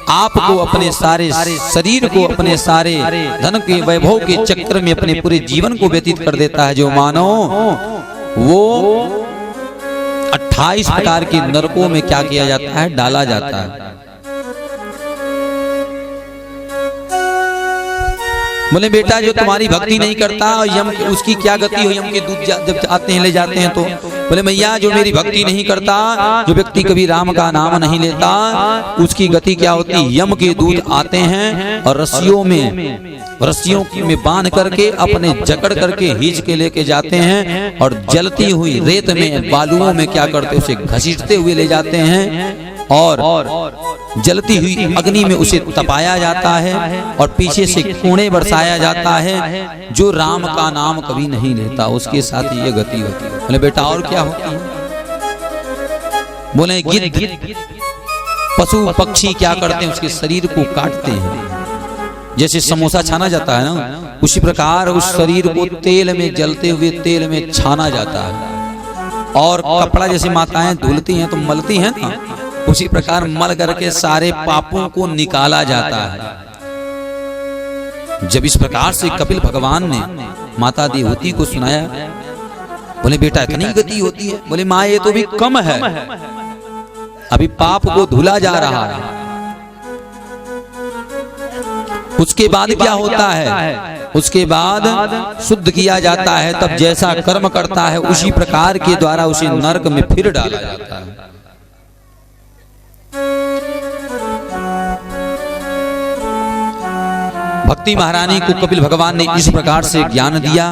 आप को, अपने सारे शरीर को, अपने सारे धन के वैभव के चक्कर में अपने पूरे जीवन को व्यतीत कर देता है, जो मानो वो 28 प्रकार के नरकों में क्या किया जाता है, डाला जाता है। बोले बेटा जो तुम्हारी भक्ति नहीं करता यम उसकी क्या गति हो? यम के दूत जब आते हैं ले जाते हैं तो बोले मैया जो मेरी भक्ति नहीं करता, जो व्यक्ति कभी राम का नाम नहीं लेता, उसकी गति क्या होती? यम के दूत आते हैं और रस्सियों में बांध करके अपने जकड़ करके खींच के लेके जाते हैं और जलती हुई रेत में बालुओं में क्या करते, उसे घसीटते हुए ले जाते हैं और जलती हुई अग्नि में उसे तपाया जाता है और पीछे से कूड़े बरसाया जाता है। जो राम का नाम कभी नहीं लेता उसके साथ ये गति होती है। बोले बेटा और क्या होती है? बोले गिद्ध पशु पक्षी क्या करते हैं, उसके शरीर को काटते हैं। जैसे समोसा छाना जाता है ना, उसी प्रकार उस शरीर को तेल में, जलते हुए तेल में छाना जाता है। और कपड़ा जैसे माताएं धुलती हैं तो मलती हैं ना, उसी प्रकार मल करके सारे पापों को निकाला जाता है। जब इस प्रकार से कपिल भगवान ने माता देवती को सुनाया, बोले बेटा इतनी गति होती है? बोले माँ ये तो भी कम है, अभी पाप को धुला जा रहा है। उसके बाद क्या होता है? उसके बाद शुद्ध किया जाता है, तब जैसा कर्म करता है उसी प्रकार के द्वारा उसे नरक में फिर डाला जाता है। भक्ति महारानी को कपिल भगवान ने इस प्रकार से ज्ञान दिया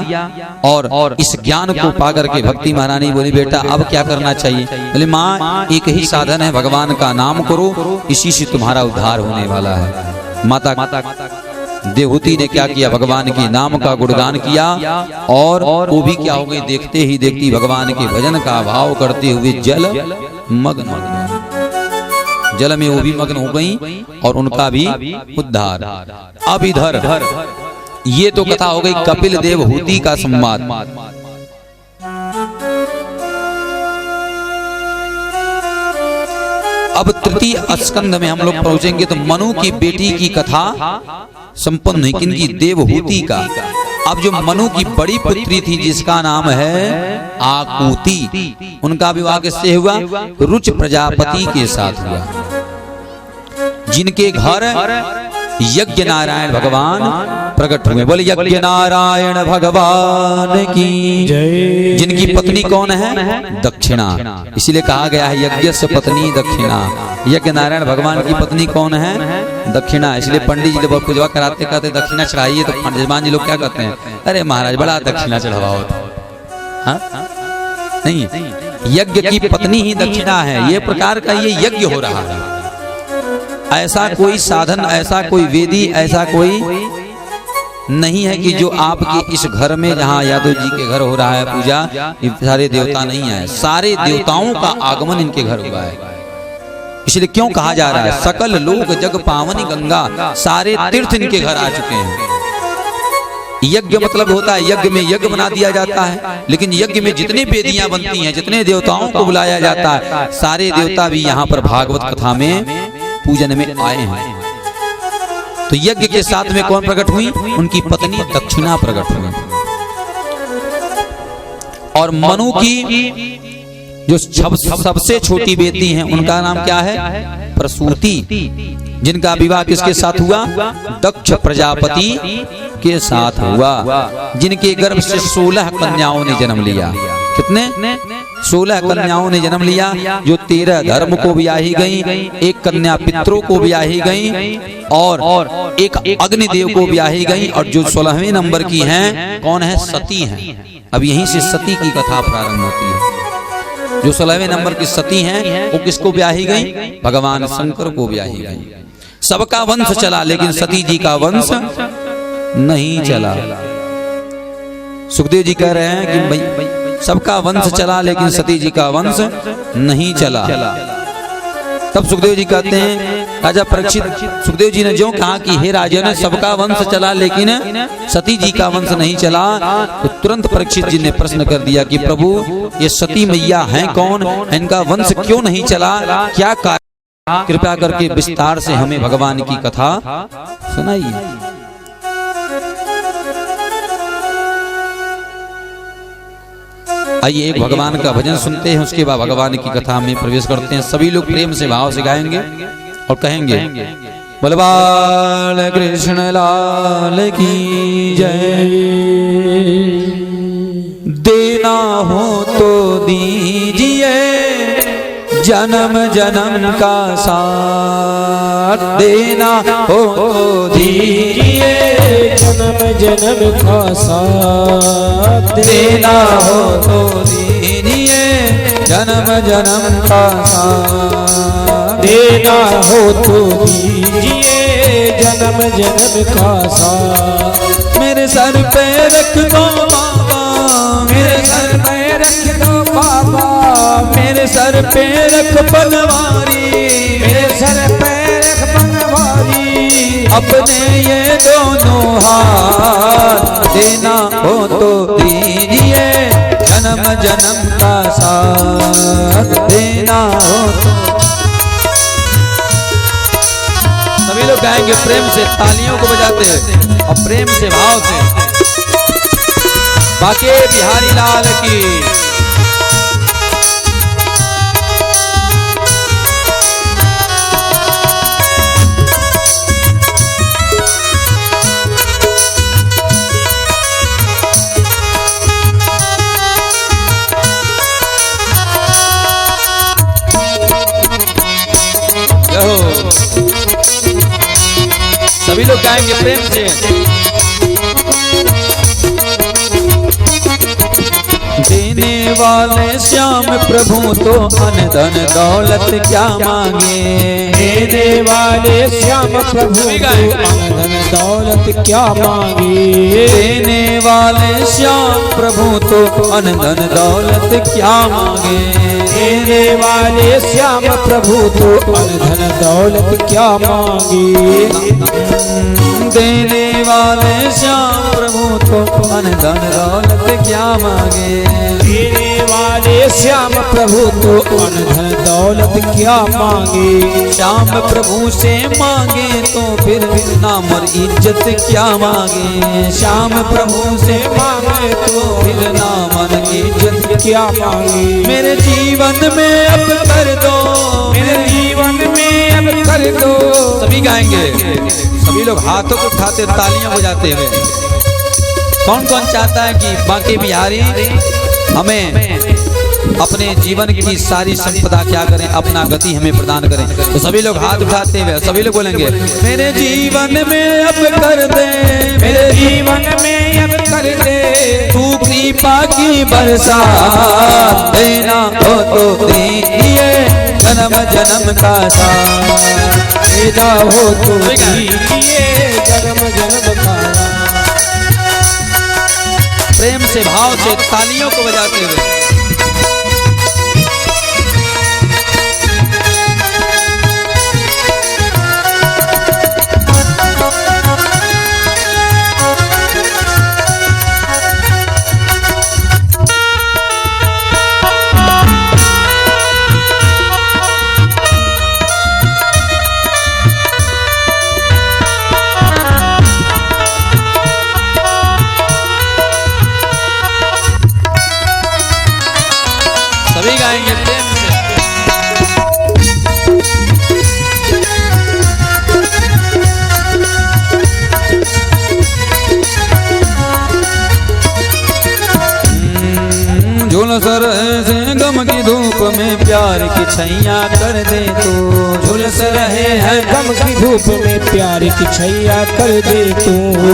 और इस ज्ञान को पाकर के भक्ति महारानी बोली बेटा अब क्या करना चाहिए? बोले माँ एक ही साधन है, भगवान का नाम करो, इसी से तुम्हारा उद्धार होने वाला है। माता देवहूति ने क्या किया? भगवान के नाम का गुणगान किया और वो भी क्या हो गई? देखते ही देखती भगवान के भजन का भाव करते हुए जल मग्न हो गए, जल में वो भी मग्न हो गई और उनका भी उद्धार। अब इधर ये तो कथा हो गई कपिल देवहूति का संवाद। अब तृतीय स्कंद में हम लोग पहुंचेंगे तो मनु की बेटी की कथा संपन्न हुई, किनकी? देवहूति का। अब जो मनु की बड़ी पुत्री थी जिसका नाम है आकुति, उनका विवाह किससे हुआ? रुच प्रजापति के साथ हुआ, जिनके घर यज्ञ नारायण भगवान प्रकट हुए। बोले यज्ञ नारायण भगवान की जय। जिनकी पत्नी कौन है? दक्षिणा। इसीलिए कहा गया है यज्ञ से पत्नी दक्षिणा। यज्ञ नारायण भगवान की पत्नी कौन है? दक्षिणा। इसलिए पंडित जी जब पूजा कराते कहते दक्षिणा चढ़ाइए तो यजमान जी लोग क्या कहते हैं? अरे महाराज बड़ा दक्षिणा चढ़ाओ। हाँ नहीं, यज्ञ की पत्नी ही दक्षिणा है। ये प्रकार का ये यज्ञ हो रहा है। ऐसा कोई साधन, ऐसा कोई वेदी, ऐसा कोई नहीं है कि जो आपके इस घर में, जहाँ यादव जी के घर हो रहा है पूजा, सारे देवता नहीं है, सारे देवताओं का आगमन इनके घर हुआ है। इसलिए क्यों कहा जा रहा है सकल लोक जग पावनी गंगा, सारे तीर्थ इनके घर आ चुके हैं। यज्ञ मतलब होता है यज्ञ में यज्ञ बना दिया जाता है, लेकिन यज्ञ में जितनी वेदियां बनती हैं, जितने देवताओं को बुलाया जाता है, सारे देवता भी यहाँ पर भागवत कथा में पूजन में आए हैं। तो यज्ञ के साथ में कौन प्रकट हुई? उनकी पत्नी दक्षिणा प्रकट हुई। और मनु की जो सबसे छोटी बेटी हैं उनका नाम क्या है? प्रसूति। जिनका विवाह किसके साथ हुआ? दक्ष प्रजापति के साथ हुआ, जिनके गर्भ से 16 कन्याओं ने जन्म लिया। कितने? 16 कन्याओं ने जन्म लिया, जो 13 धर्म को ब्याही गई, एक कन्या पितरों को ब्याही गई और एक अग्निदेव को ब्याही गई, और जो 16वें नंबर की हैं कौन है? सती हैं। अब यहीं से सती की कथा प्रारंभ होती है। जो 16वें नंबर की सती हैं वो किसको ब्याही गई? भगवान शंकर को ब्याही गई। सबका वंश चला लेकिन सती जी का वंश नहीं चला। सुखदेव जी कह रहे हैं कि भाई सबका वंश चला लेकिन सती जी का वंश नहीं चला। तब सुखदेव जी कहते हैं, राजा परीक्षित, सुखदेव जी ने जो कहा कि हे राजन सबका वंश चला लेकिन सती जी का वंश नहीं चला, तो तुरंत परीक्षित जी ने प्रश्न कर दिया कि प्रभु ये सती मैया हैं कौन? इनका वंश क्यों नहीं चला? क्या कारण? कृपया करके विस्तार से हमें भगवान की कथा सुनाइए। आइए एक भगवान का भजन सुनते हैं, उसके बाद भगवान की कथा में प्रवेश करते हैं। सभी लोग प्रेम से भाव से गाएंगे और कहेंगे बलबाल कृष्ण लाल की जय। देना हो तो दीजिए जन्म जन्म का साथ, देना हो तो दीजिए जन्म जन्म का साथ, देना हो तो दीजिए जन्म जन्म का साथ, देना हो तो दीजिए जन्म जन्म का साथ। मेरे सर पे रख दो बाबा, मेरे सर पे रख दो बाबा, मेरे सर पे रख बनवारी, मेरे सर पे रख बनवारी, अपने ये दोनों हाथ, देना हो तो दीजिए जन्म जन्म का साथ, देना हो तो। सभी लोग गाएंगे प्रेम से, तालियों को बजाते हुए और प्रेम से भाव से। बाके बिहारी लाल की सभी लोग गाएंगे प्रेम से। देने वाले श्याम प्रभु तो अन धन दौलत क्या मांगे। देने वाले श्याम प्रभु तो अन धन दौलत क्या मांगे। देने वाले श्याम प्रभु तो अन धन दौलत क्या मांगे। देने वाले श्याम प्रभु तो अन धन दौलत क्या मांगे। देने वाले श्याम प्रभु तो अन धन दौलत क्या मांगे। देने वाले श्याम प्रभु तो अन धन दौलत क्या मांगे। श्याम प्रभु से मांगे तो फिर नाम और इज्जत क्या मांगे। श्याम प्रभु से मांगे तो फिर नाम और इज्जत क्या मांगे। मेरे जीवन में अब कर दो, मेरे जीवन में अब कर दो। सभी गाएंगे, सभी लोग हाथों को उठाते तालियां बजाते हुए। कौन कौन चाहता है कि बांके बिहारी हमें अपने जीवन की सारी संपदा क्या करें, अपना गति हमें प्रदान करें। तो सभी लोग हाथ उठाते हुए सभी लोग बोलेंगे मेरे जीवन में अब कर दे, मेरे जीवन में अब कर दे। तू कृपा की बरसात देना हो तो दीजिए जन्म जन्म का साथ। देना हो तो दीजिए जन्म जन्म का। प्रेम से भाव से तालियों को बजाते हुए। सभी गाएंगे प्रेम से। झुलसर से गम की धूप में प्यार की छैया कर दे तो। झुलस रहे हैं गम की धूप में प्यार की छैया कर दे तू।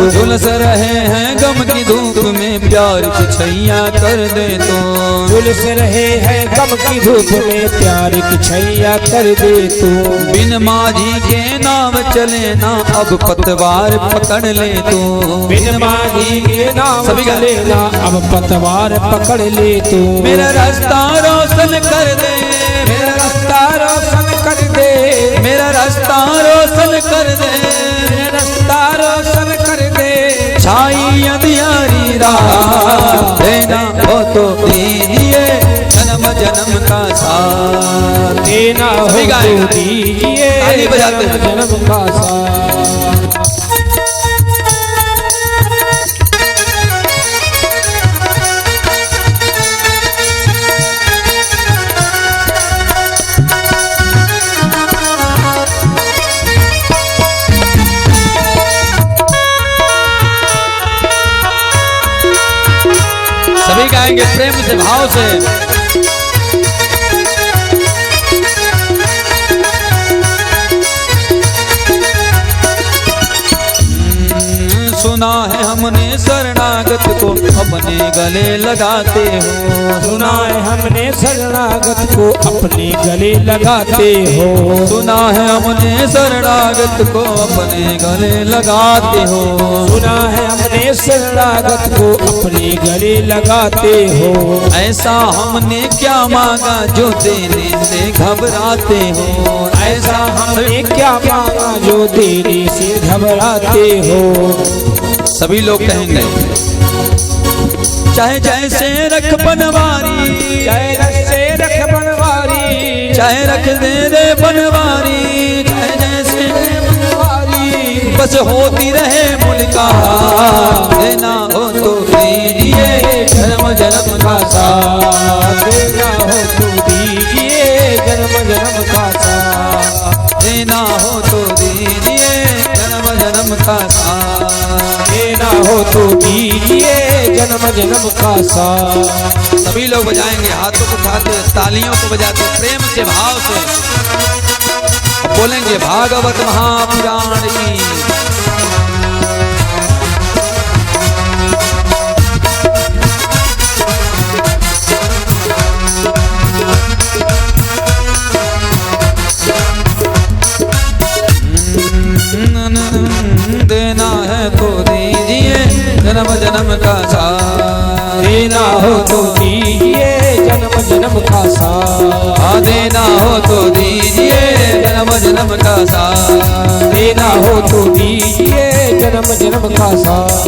झुलस रहे हैं गम की धूप में प्यार की छैया कर दे तो। झुलस रहे हैं गम की धूप में प्यार की छैया कर दे तू। बिन माझी के नाम चले ना अब पतवार पकड़ ले तो। बिन माझी के नाम सभी गा- चले ना अब पतवार पकड़ ले तू। मेरा रास्ता रोशन कर दे, मेरा रास्ता रोशन कर दे। मेरा रास्ता रोशन कर दे, मेरा रास्ता रोशन कर दे। छाई अंधियारी रात देना हो तो दीजिए जन्म जन्म का साथ। देना हो सभी तो गाएंगे। दीजिए ताली बजाते जन्म हैं। जन्म का साथ। सभी गाएंगे प्रेम से भाव से। सुना है हमने शरणागत को अपने गले लगाते हो। सुना है हमने शरणागत को अपने गले लगाते हो। सुना है हमने शरणागत को अपने गले लगाते हो। सुना है हमने शरणागत को अपने गले लगाते हो। ऐसा हमने क्या मांगा जो देने से घबराते हो। ऐसा हमने क्या मांगा जो देने से घबराते हो। सभी लोग कहेंगे चाहे जैसे रख बनवारी, चाहे रख से रख बनवारी। चाहे रख दे रे बनवारी, चाहे जैसे बनवारी, बस होती रहे मुलाकात देना हो तो दीजिए जन्म जन्म का साथ। देना हो तो दीजिए जन्म जन्म का साथ। देना हो तो दीजिए जन्म जन्म का साथ। देना हो तो दीजिए जन्म जन्म का साथ। सभी लोग बजाएंगे, हाथों को उठाते तालियों को बजाते प्रेम से भाव से बोलेंगे भागवत महापुराण की तो दीजिए जन्म जन्म का साथ, देना हो तो दीजिए जन्म जन्म का साथ, देना हो तो दीजिए जन्म जन्म का साथ,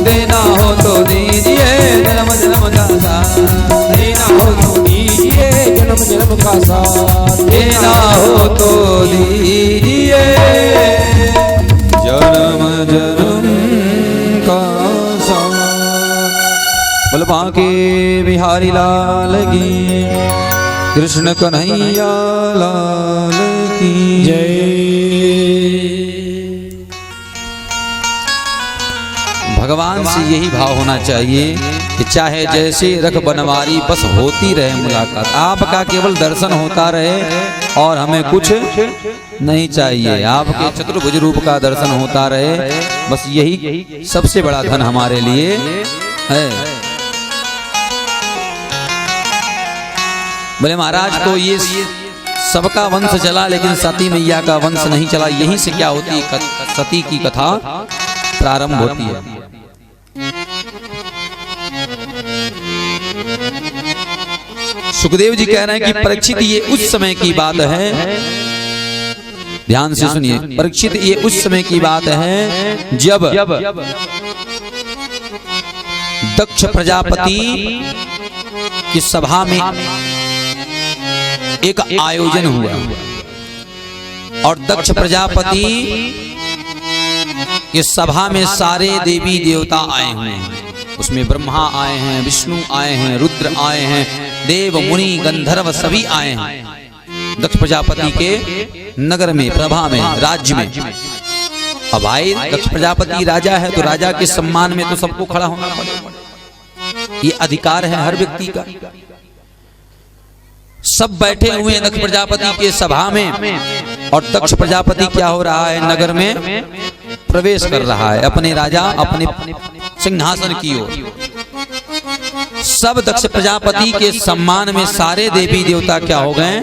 देना हो तो दीजिए जन्म जन्म का साथ, देना हो तो दीजिए जन्म जन्म का साथ, देना हो तो दीजिए जन्म जन्म का साथ। बोल बांके बिहारी लाल की, कृष्ण कन्हैया लाल की जय। भगवान से यही भाव होना चाहिए कि चाहे जैसे रख बनवारी बस होती रहे मुलाकात, आपका केवल दर्शन होता रहे और हमें कुछ नहीं चाहिए, आपके चतुर्भुज रूप का दर्शन होता रहे, बस यही सबसे बड़ा धन हमारे लिए है। बोले महाराज तो ये सबका वंश चला लेकिन सती मैया का वंश नहीं चला, यहीं से क्या होती है, सती की कथा प्रारंभ होती है। सुखदेव जी कह रहे हैं कि परीक्षित ये उस समय की बात है, ध्यान से सुनिए, परीक्षित ये उस समय की बात है जब दक्ष प्रजापति की सभा में एक आयोजन हुआ और दक्ष प्रजापति की सभा में सारे देवी देवता आए हुए हैं, उसमें ब्रह्मा आए हैं, विष्णु आए हैं, रुद्र आए हैं, देव मुनि गंधर्व सभी आए हैं दक्ष प्रजापति के नगर में, प्रभा में, राज्य में। अब भाई दक्ष प्रजापति राजा है तो राजा के सम्मान में तो सबको खड़ा होना पड़ेगा, ये अधिकार है हर व्यक्ति का। सब बैठे हुए हैं दक्ष प्रजापति के सभा में और दक्ष प्रजापति क्या हो रहा है, नगर में प्रवेश कर रहा है अपने राजा अपने सिंहासन की ओर। सब दक्ष प्रजापति के सम्मान में सारे देवी देवता क्या हो गए,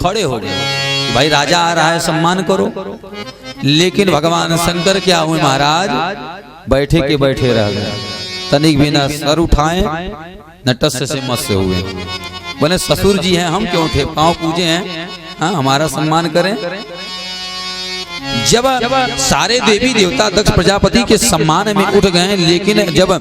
खड़े हो गए, भाई राजा आ रहा है सम्मान करो। लेकिन भगवान शंकर क्या हुए महाराज, बैठे के बैठे रह गए, तनिक भी न सर उठाए न टस से मत से हुए। बोले ससुर जी हैं, हम क्यों उठे, पांव पूजे हैं, हाँ हमारा सम्मान करें। जब सारे देवी देवता दक्ष प्रजापति के सम्मान में उठ गए, लेकिन जब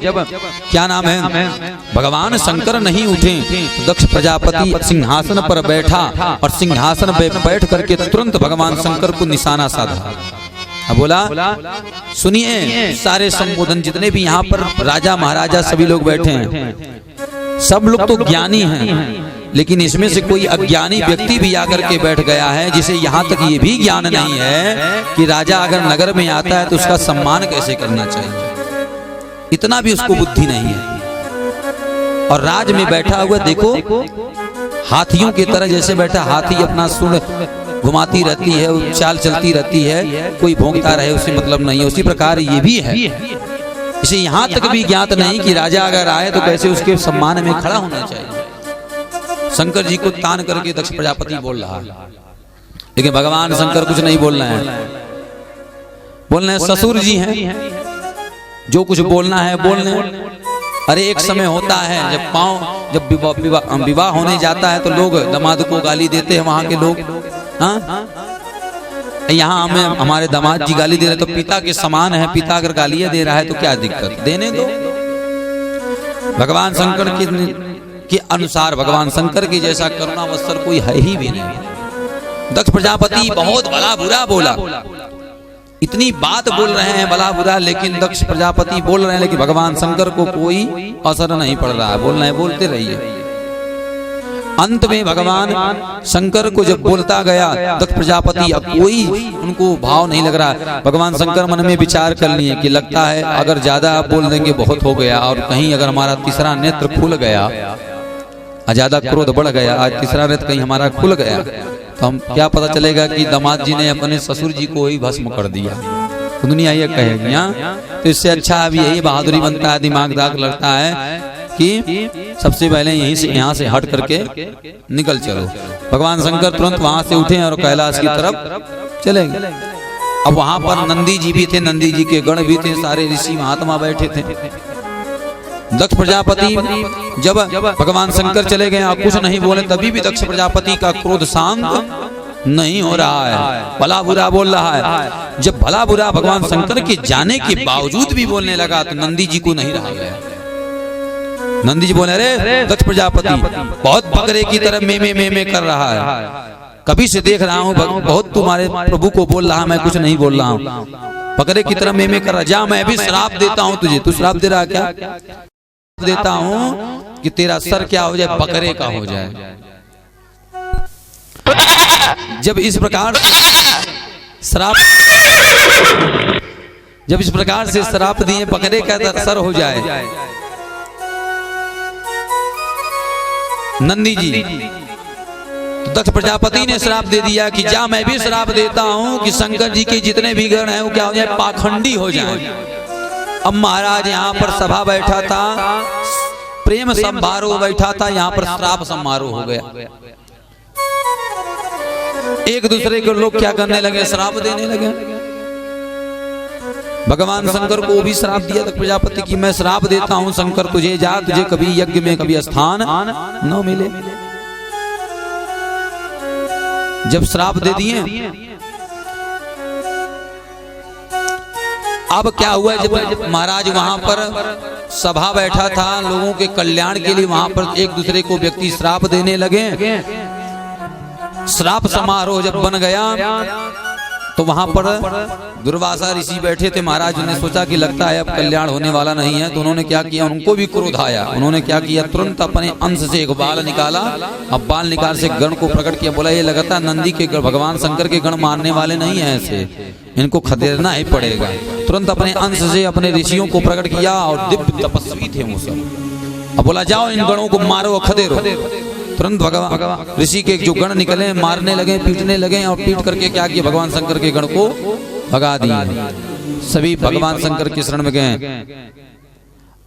क्या नाम है भगवान शंकर नहीं उठे तो दक्ष प्रजापति सिंहासन पर बैठा और सिंहासन पर बैठ करके तुरंत भगवान शंकर को निशाना साधा। अब बोला सुनिए, सारे संबोधन जितने भी यहाँ पर राजा महाराजा सभी लोग बैठे हैं, सब लोग तो ज्ञानी हैं, लेकिन इसमें से कोई अज्ञानी व्यक्ति भी आकर के बैठ गया है जिसे यहाँ तक ये भी ज्ञान नहीं है कि राजा अगर नगर में आता है तो उसका सम्मान कैसे करना चाहिए, इतना भी उसको बुद्धि नहीं है। और राज में बैठा हुआ देखो हाथियों की तरह जैसे बैठा, हाथी अपना सूंड घुमाती रहती है, चाल चलती रहती है, कोई भौंकता रहे उससे मतलब नहीं है, उसी प्रकार ये भी है। इसे यहाँ तक भी ज्ञात नहीं कि राजा अगर आए तो कैसे उसके सम्मान में खड़ा होना चाहिए। शंकर जी को तान करके दक्ष प्रजापति बोल रहा है, लेकिन भगवान शंकर कुछ नहीं बोल रहे हैं, बोल रहे हैं ससुर जी हैं, जो कुछ बोलना है बोलने। अरे एक समय होता है जब विवाह होने जाता है तो लोग दामाद को गाली देते हैं, वहां के लोग, हाँ यहाँ हमें हमारे दामाद जी गाली दे रहे तो पिता के समान है, पिता अगर गालियां दे रहा है तो क्या दिक्कत, देने दो। भगवान शंकर के अनुसार भगवान शंकर की जैसा करुणावत्सल कोई है ही भी नहीं। दक्ष प्रजापति बहुत भला बुरा बोला, इतनी बात बोल रहे हैं भला बुरा, लेकिन दक्ष प्रजापति बोल रहे हैं लेकिन भगवान शंकर को कोई असर नहीं पड़ रहा है, बोलना है बोलते रहिए। अंत में भगवान शंकर को जब बोलता गया दक्ष प्रजापति, अब कोई उनको भाव नहीं लग रहा। भगवान शंकर मन में विचार कर लिए कि लगता है अगर ज्यादा आप बोल देंगे बहुत हो गया, और कहीं अगर हमारा तीसरा नेत्र खुल गया, ज्यादा क्रोध बढ़ गया, आज तीसरा नेत्र कहीं हमारा खुल गया तो हम क्या पता चलेगा कि दामाद जी ने अपने ससुर जी को ही भस्म कर दिया, दुनिया ये कहेगी। तो इससे अच्छा अभी यही बहादुरी बनता है, दिमाग दाग लगता है कि सबसे पहले यहीं से यहाँ से हट करके निकल चलो। भगवान शंकर तुरंत वहां से उठे और कैलाश की तरफ चले गए। अब वहां पर नंदी जी भी थे, नंदी जी के गण भी थे, सारे ऋषि महात्मा बैठे थे। दक्ष प्रजापति जब भगवान शंकर चले गए और कुछ नहीं बोले, तभी भी दक्ष प्रजापति का क्रोध शांत नहीं हो रहा है, भला बुरा बोल रहा है। जब भला बुरा भगवान शंकर के जाने के बावजूद भी बोलने लगा तो नंदी जी को नहीं रहा गया। नंदी जी बोले, अरे दक्ष प्रजापति बहुत बकरे की तरह में कर रहा है, कभी से देख रहा हूँ बहुत तुम्हारे प्रभु को बोल रहा, मैं कुछ नहीं बोल रहा हूँ, बकरे की तरह में कर रहा। जा मैं भी श्राप देता हूँ तुझे। तू श्राप दे रहा क्या? देता हूँ कि तेरा सर क्या हो जाए, बकरे का हो जाए। जब इस प्रकार से श्राप दिए बकरे का सर हो जाए, नंदी जी तो दक्ष प्रजापति ने श्राप दे दिया कि जा मैं भी श्राप देता हूं कि शंकर जी के जितने भी गण हैं वो क्या हो जाए, पाखंडी हो जाए। अब महाराज यहाँ पर सभा बैठा था, प्रेम समारोह बैठा था, यहाँ पर श्राप समारोह हो गया। एक दूसरे के लोग क्या करने लगे, श्राप देने लगे। भगवान शंकर को भी श्राप दिया दक्ष प्रजापति की मैं श्राप देता हूं शंकर तुझे, जा तुझे कभी यज्ञ में कभी स्थान न मिले। जब श्राप दे दिए, अब क्या हुआ, जब महाराज वहां पर सभा बैठा था लोगों के कल्याण के लिए, वहां पर एक दूसरे को व्यक्ति श्राप देने लगे। श्राप समारोह जब बन गया तो वहां पर दुर्वासा ऋषि बैठे थे। महाराज ने सोचा कि लगता है अब कल्याण होने वाला नहीं है, तो उन्होंने क्या किया, उनको भी क्रोध आया। उन्होंने क्या किया, तुरंत अपने अंश से एक बाल निकाला। अब बाल निकाल से गण को प्रकट किया, बोला ये लगता नंदी के भगवान शंकर के गण मारने वाले नहीं है, ऐसे इनको खदेड़ना ही पड़ेगा। तुरंत अपने अंश से अपने ऋषियों को प्रकट किया और दिव्य तपस्वी थे वो सब। अब बोला जाओ इन गणों को मारो, खदेड़ो। तुरंत भगवान ऋषि के जो गण निकले मारने लगे, पीटने लगे, और पीट करके क्या किया, भगवान शंकर के गण को भगा दिया। सभी भगवान शंकर के शरण में गए।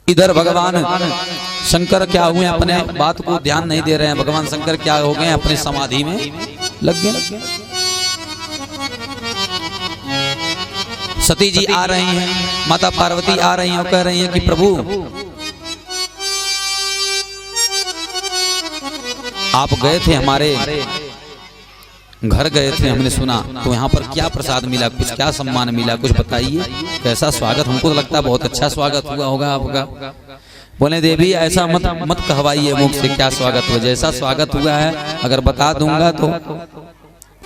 इधर भगवान शंकर क्या हुए, अपने बात को ध्यान नहीं दे रहे हैं। भगवान शंकर क्या हो गए, अपने समाधि में लग गए। सती जी आ रही हैं, माता पार्वती आ रही हैं और कह रही हैं कि प्रभु आप गए थे, हमारे घर गए थे, हमने सुना, तो यहाँ पर क्या प्रसाद मिला, कुछ क्या सम्मान मिला, कुछ बताइए, कैसा स्वागत? हमको तो लगता है बहुत अच्छा स्वागत हुआ होगा आपका। बोले देवी ऐसा मत कहवाइए मुख से, क्या स्वागत हुआ, जैसा स्वागत हुआ है अगर बता दूंगा तो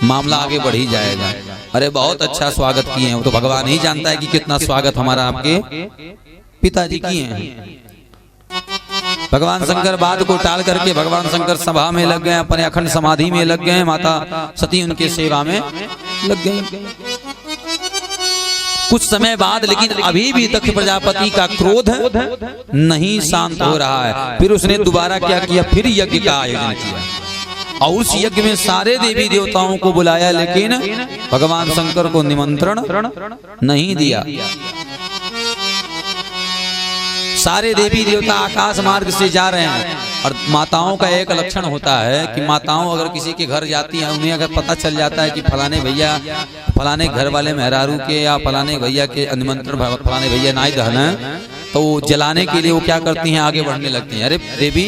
मामला आगे बढ़ ही जाएगा। अरे बहुत अच्छा स्वागत किए हैं, वो तो भगवान ही जानता है कि कितना स्वागत हमारा आपके पिताजी किए हैं। भगवान शंकर बात को टाल करके भगवान शंकर सभा में लग गए, अपने अखंड समाधि में लग गए, माता सती उनके सेवा में लग गई। कुछ समय बाद लेकिन अभी भी दक्ष प्रजापति का क्रोध नहीं शांत हो रहा है। फिर उसने दोबारा क्या किया, फिर यज्ञ का आयोजन किया और उस यज्ञ में सारे देवी देवताओं को बुलाया, लेकिन भगवान शंकर को निमंत्रण नहीं दिया। सारे देवी देवता आकाश मार्ग से जा रहे हैं। और माताओं का एक लक्षण होता है कि माताओं अगर किसी के घर जाती हैं, उन्हें अगर पता चल जाता है कि फलाने भैया, फलाने घर वाले मेहरारू के या फलाने भैया के निमंत्रण फलाने भैया नाई दहन है, तो जलाने के लिए वो क्या करती हैं, आगे बढ़ने लगती हैं। अरे देवी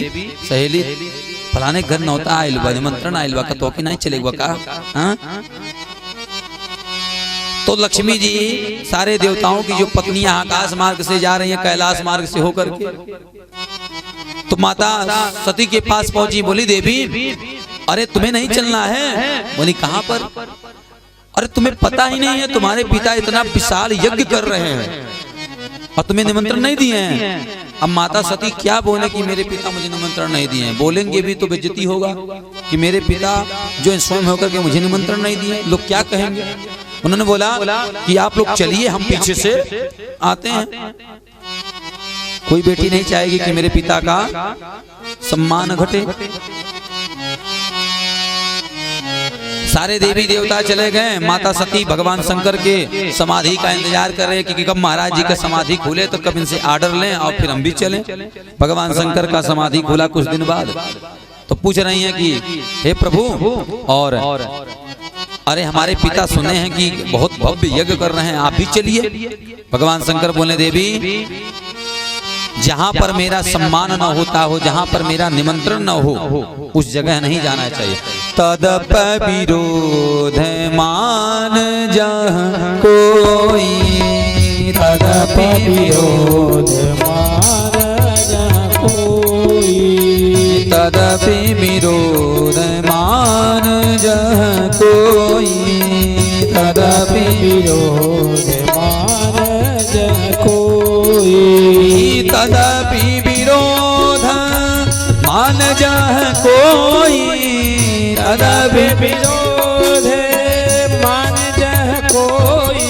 सहेली फलाने घर नौता आयल बा, निमंत्रण आयल बा, तो कि नहीं चलेगा का? तो लक्ष्मी जी सारे देवताओं की जो पत्नियां आकाश मार्ग से जा रही हैं, कैलाश मार्ग से होकर के, तो माता सती के पास पहुंची, बोली देवी अरे तुम्हें नहीं चलना है? बोली कहां पर? अरे तुम्हें पता ही नहीं है, तुम्हारे पिता इतना विशाल यज्ञ कर रहे हैं और तुम्हें निमंत्रण नहीं दिए हैं। अब माता सती क्या बोले कि मेरे पिता मुझे निमंत्रण नहीं दिए हैं? बोलेंगे भी तो बेइज्जती होगा कि मेरे पिता जो स्वयं होकर के मुझे निमंत्रण नहीं दिए, लोग क्या कहेंगे। उन्होंने बोला कि आप लोग चलिए, हम पीछे से आते हैं। कोई बेटी नहीं चाहेगी कि मेरे पिता का सम्मान घटे। सारे देवी देवता चले गए। माता सती भगवान शंकर के समाधि का इंतजार कर रहे कि कब महाराज जी का समाधि खुले तो कब इनसे आर्डर लें और फिर हम भी चलें। भगवान शंकर का समाधि खुला कुछ दिन बाद, तो पूछ रही हैं कि हे प्रभु, और अरे हमारे पिता सुने हैं कि बहुत भव्य यज्ञ कर रहे हैं, आप भी चलिए। भगवान शंकर बोले देवी जहां पर मेरा सम्मान न होता हो, जहां पर मेरा निमंत्रण न हो, उस जगह नहीं जाना चाहिए। तदप विरोध मान जहाँ कोई, तदप विरोध मान जहाँ कोई, तदपि विरोध मान जहाँ कोई, तदपि विरोध मान जहाँ कोई, तदपि विरोध मान जहाँ कोई, तदपि विरोध मान जहाँ कोई,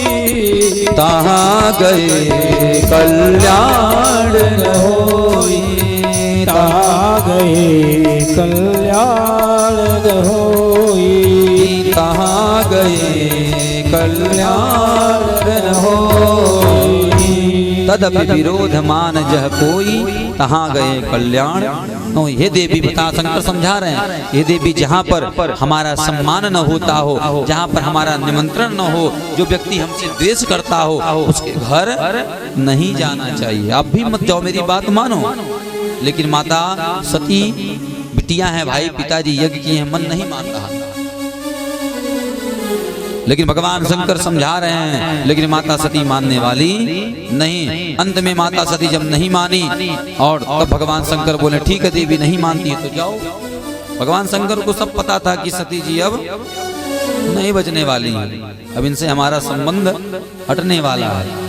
तहाँ गए कल्याण न होई, तहाँ गए कल्याण न होई, तहाँ गए कल्याण न होई। तदपि विरोध मान जह कोई, तहाँ गए कल्याण न होई। हे देवी, बता शंकर समझा रहे हैं, हे देवी जहाँ पर हमारा सम्मान न होता हो, जहाँ पर हमारा निमंत्रण न हो, जो व्यक्ति हमसे द्वेष करता हो, उसके घर नहीं जाना चाहिए। आप भी मत जाओ, मेरी बात मानो। लेकिन माता सती बिटिया है भाई, पिताजी यज्ञ किए हैं, मन नहीं मान रहा। लेकिन भगवान शंकर समझा रहे हैं, लेकिन माता सती मानने वाली नहीं। अंत में माता सती जब नहीं मानी, और तब भगवान शंकर बोले ठीक है देवी नहीं मानती है तो जाओ। भगवान शंकर को सब पता था कि सती जी अब नहीं बचने वाली, अब इनसे हमारा संबंध हटने वाला है।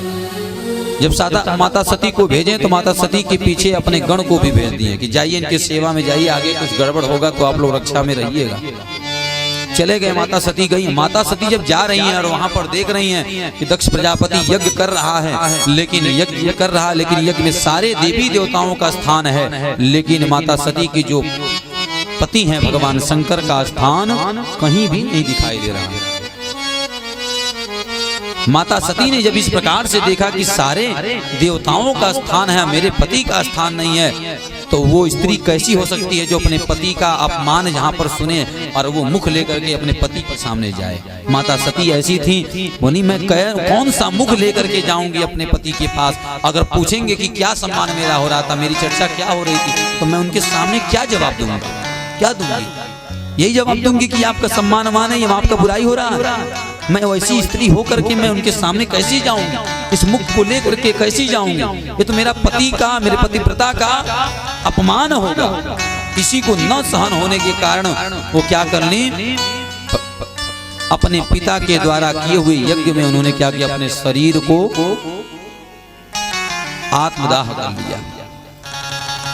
जब सादा माता सती को भेजें तो माता सती के पीछे अपने गण को भी भेज दिए कि जाइए इनकी सेवा में जाइए, आगे कुछ गड़बड़ होगा तो आप लोग रक्षा में रहिएगा। चले गए, माता सती गई। माता सती जब जा रही हैं और वहां पर देख रही हैं कि दक्ष प्रजापति यज्ञ कर रहा है, लेकिन यज्ञ कर रहा है, लेकिन यज्ञ में सारे देवी देवताओं का स्थान है, लेकिन माता सती की जो पति हैं भगवान शंकर का स्थान कहीं भी नहीं दिखाई दे रहा है। माता सती ने जब इस प्रकार से देखा कि सारे देवताओं का स्थान है, मेरे पति का स्थान नहीं है, तो वो स्त्री कैसी हो सकती है जो अपने पति का अपमान जहाँ पर सुने और वो मुख लेकर के अपने पति के सामने जाए। माता सती ऐसी थी, बोली मैं कौन सा मुख लेकर के जाऊंगी अपने पति के पास। अगर पूछेंगे कि क्या सम्मान मेरा हो रहा था, मेरी चर्चा क्या हो रही थी, तो मैं उनके सामने क्या जवाब दूंगा, क्या दूंगी? यही जवाब दूंगी कि आपका सम्मान मान है, आपका बुराई हो रहा है। मैं वैसी स्त्री होकर के मैं उनके सामने कैसी जाऊंगी, इस मुख को लेकर के कैसी जाऊंगी? ये तो मेरा पति का, मेरे पतिव्रता का अपमान होगा। किसी को न सहन होने के कारण वो क्या करनी, अपने पिता के द्वारा किए हुए यज्ञ में उन्होंने क्या किया, अपने शरीर को आत्मदाह कर लिया।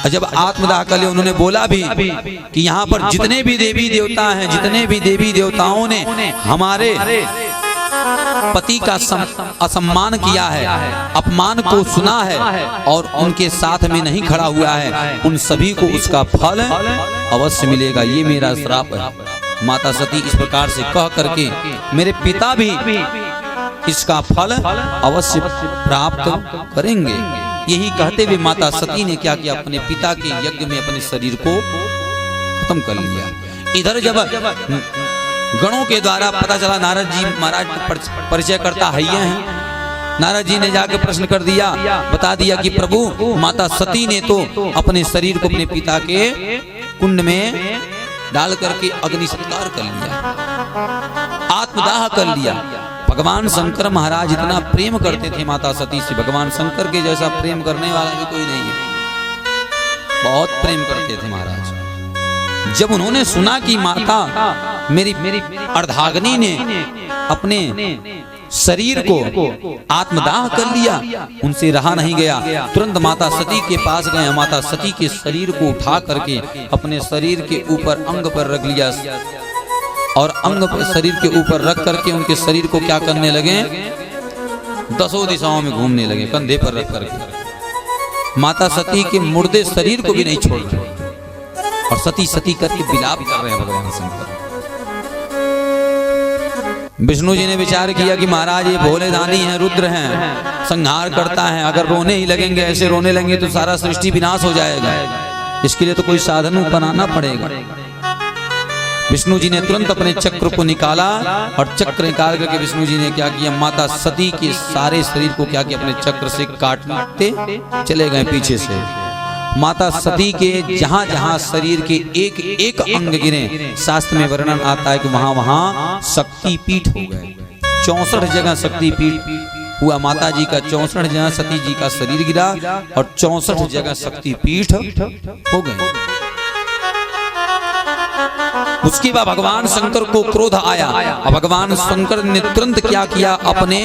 जब आत्मदाह कर लिया, उन्होंने बोला भी कि यहाँ पर जितने भी देवी देवता हैं, जितने भी देवी देवताओं ने हमारे पति का असम्मान किया है, अपमान को सुना है और उनके साथ में नहीं खड़ा हुआ है, उन सभी को उसका फल अवश्य मिलेगा, ये मेरा श्राप है। माता सती इस प्रकार से कह करके मेरे पिता भी इसका फल अवश्य प्राप्त करेंगे। यही कहते हुए माता सती ने क्या किया, अपने पिता के यज्ञ में अपने शरीर को खत्म कर लिया। इधर जब गणों के द्वारा पता चला, नारद जी महाराज परिचय करता है ये हैं, नारद जी ने जाकर प्रश्न कर दिया, बता दिया कि प्रभु माता सती ने तो अपने शरीर को अपने पिता के कुंड में डाल करके अग्नि संस्कार कर लिया, आत्मदाह कर लिया। भगवान शंकर महाराज इतना प्रेम करते थे माता सती से, भगवान शंकर के जैसा प्रेम करने वाला भी कोई नहीं है, बहुत प्रेम करते थे महाराज। जब उन्होंने सुना कि माता मेरी अर्धाग्नि ने अपने शरीर को आत्मदाह कर लिया, उनसे रहा नहीं गया, तुरंत माता सती के पास गए। माता सती के शरीर को उठा करके अपने शरीर के ऊपर अंग पर रख लिया और अंग पर शरीर के ऊपर रख करके उनके शरीर को क्या करने लगे, दसों दिशाओं में घूमने लगे, कंधे पर रख करके। माता सती के मुर्दे शरीर को भी नहीं छोड़ रहे और सती सती करके विलाप कर रहे हैं भगवान शंकर। विष्णु जी ने विचार किया कि महाराज ये भोले दानी हैं, रुद्र हैं, संहार करता है, अगर रोने ही लगेंगे, ऐसे रोने लगेंगे तो सारा सृष्टि विनाश हो जाएगा, इसके लिए तो कोई साधन बनाना पड़ेगा। विष्णु जी ने तुरंत अपने चक्र को निकाला और चक्र निकाल करके विष्णु जी ने क्या किया, माता सती के सारे शरीर को क्या किया, अपने चक्र से काटते चले गए पीछे से। माता सती के जहां जहां शरीर के एक एक अंग गिरे, शास्त्र में वर्णन आता है कि वहां वहां शक्ति पीठ हो गए। 64 जगह शक्ति पीठ हुआ माता जी का, 64 जगह सती जी का शरीर गिरा और 64 जगह शक्ति पीठ हो गए। उसके बाद भगवान शंकर को क्रोध आया और भगवान शंकर ने तुरंत क्या किया, अपने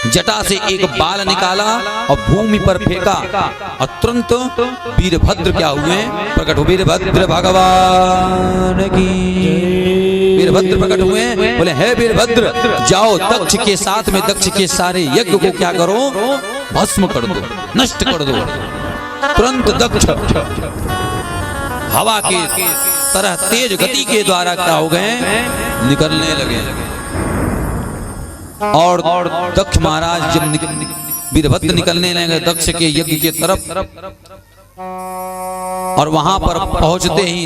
जटा से एक बाल निकाला और भूमि पर फेंका और तुरंत वीरभद्र क्या हुए, प्रकट हुए। वीरभद्र भगवान की, वीरभद्र प्रकट हुए, बोले हे वीरभद्र जाओ दक्ष के साथ में दक्ष के सारे यज्ञ को क्या करो, भस्म कर दो, नष्ट कर दो। तुरंत दक्ष हवा के तरह तेज गति के द्वारा क्या हो गए, निकलने लगे। और दक्ष महाराज जब वीरभद्र निकलने लगे दक्ष के यज्ञ के तरफ, और वहां पर पहुंचते ही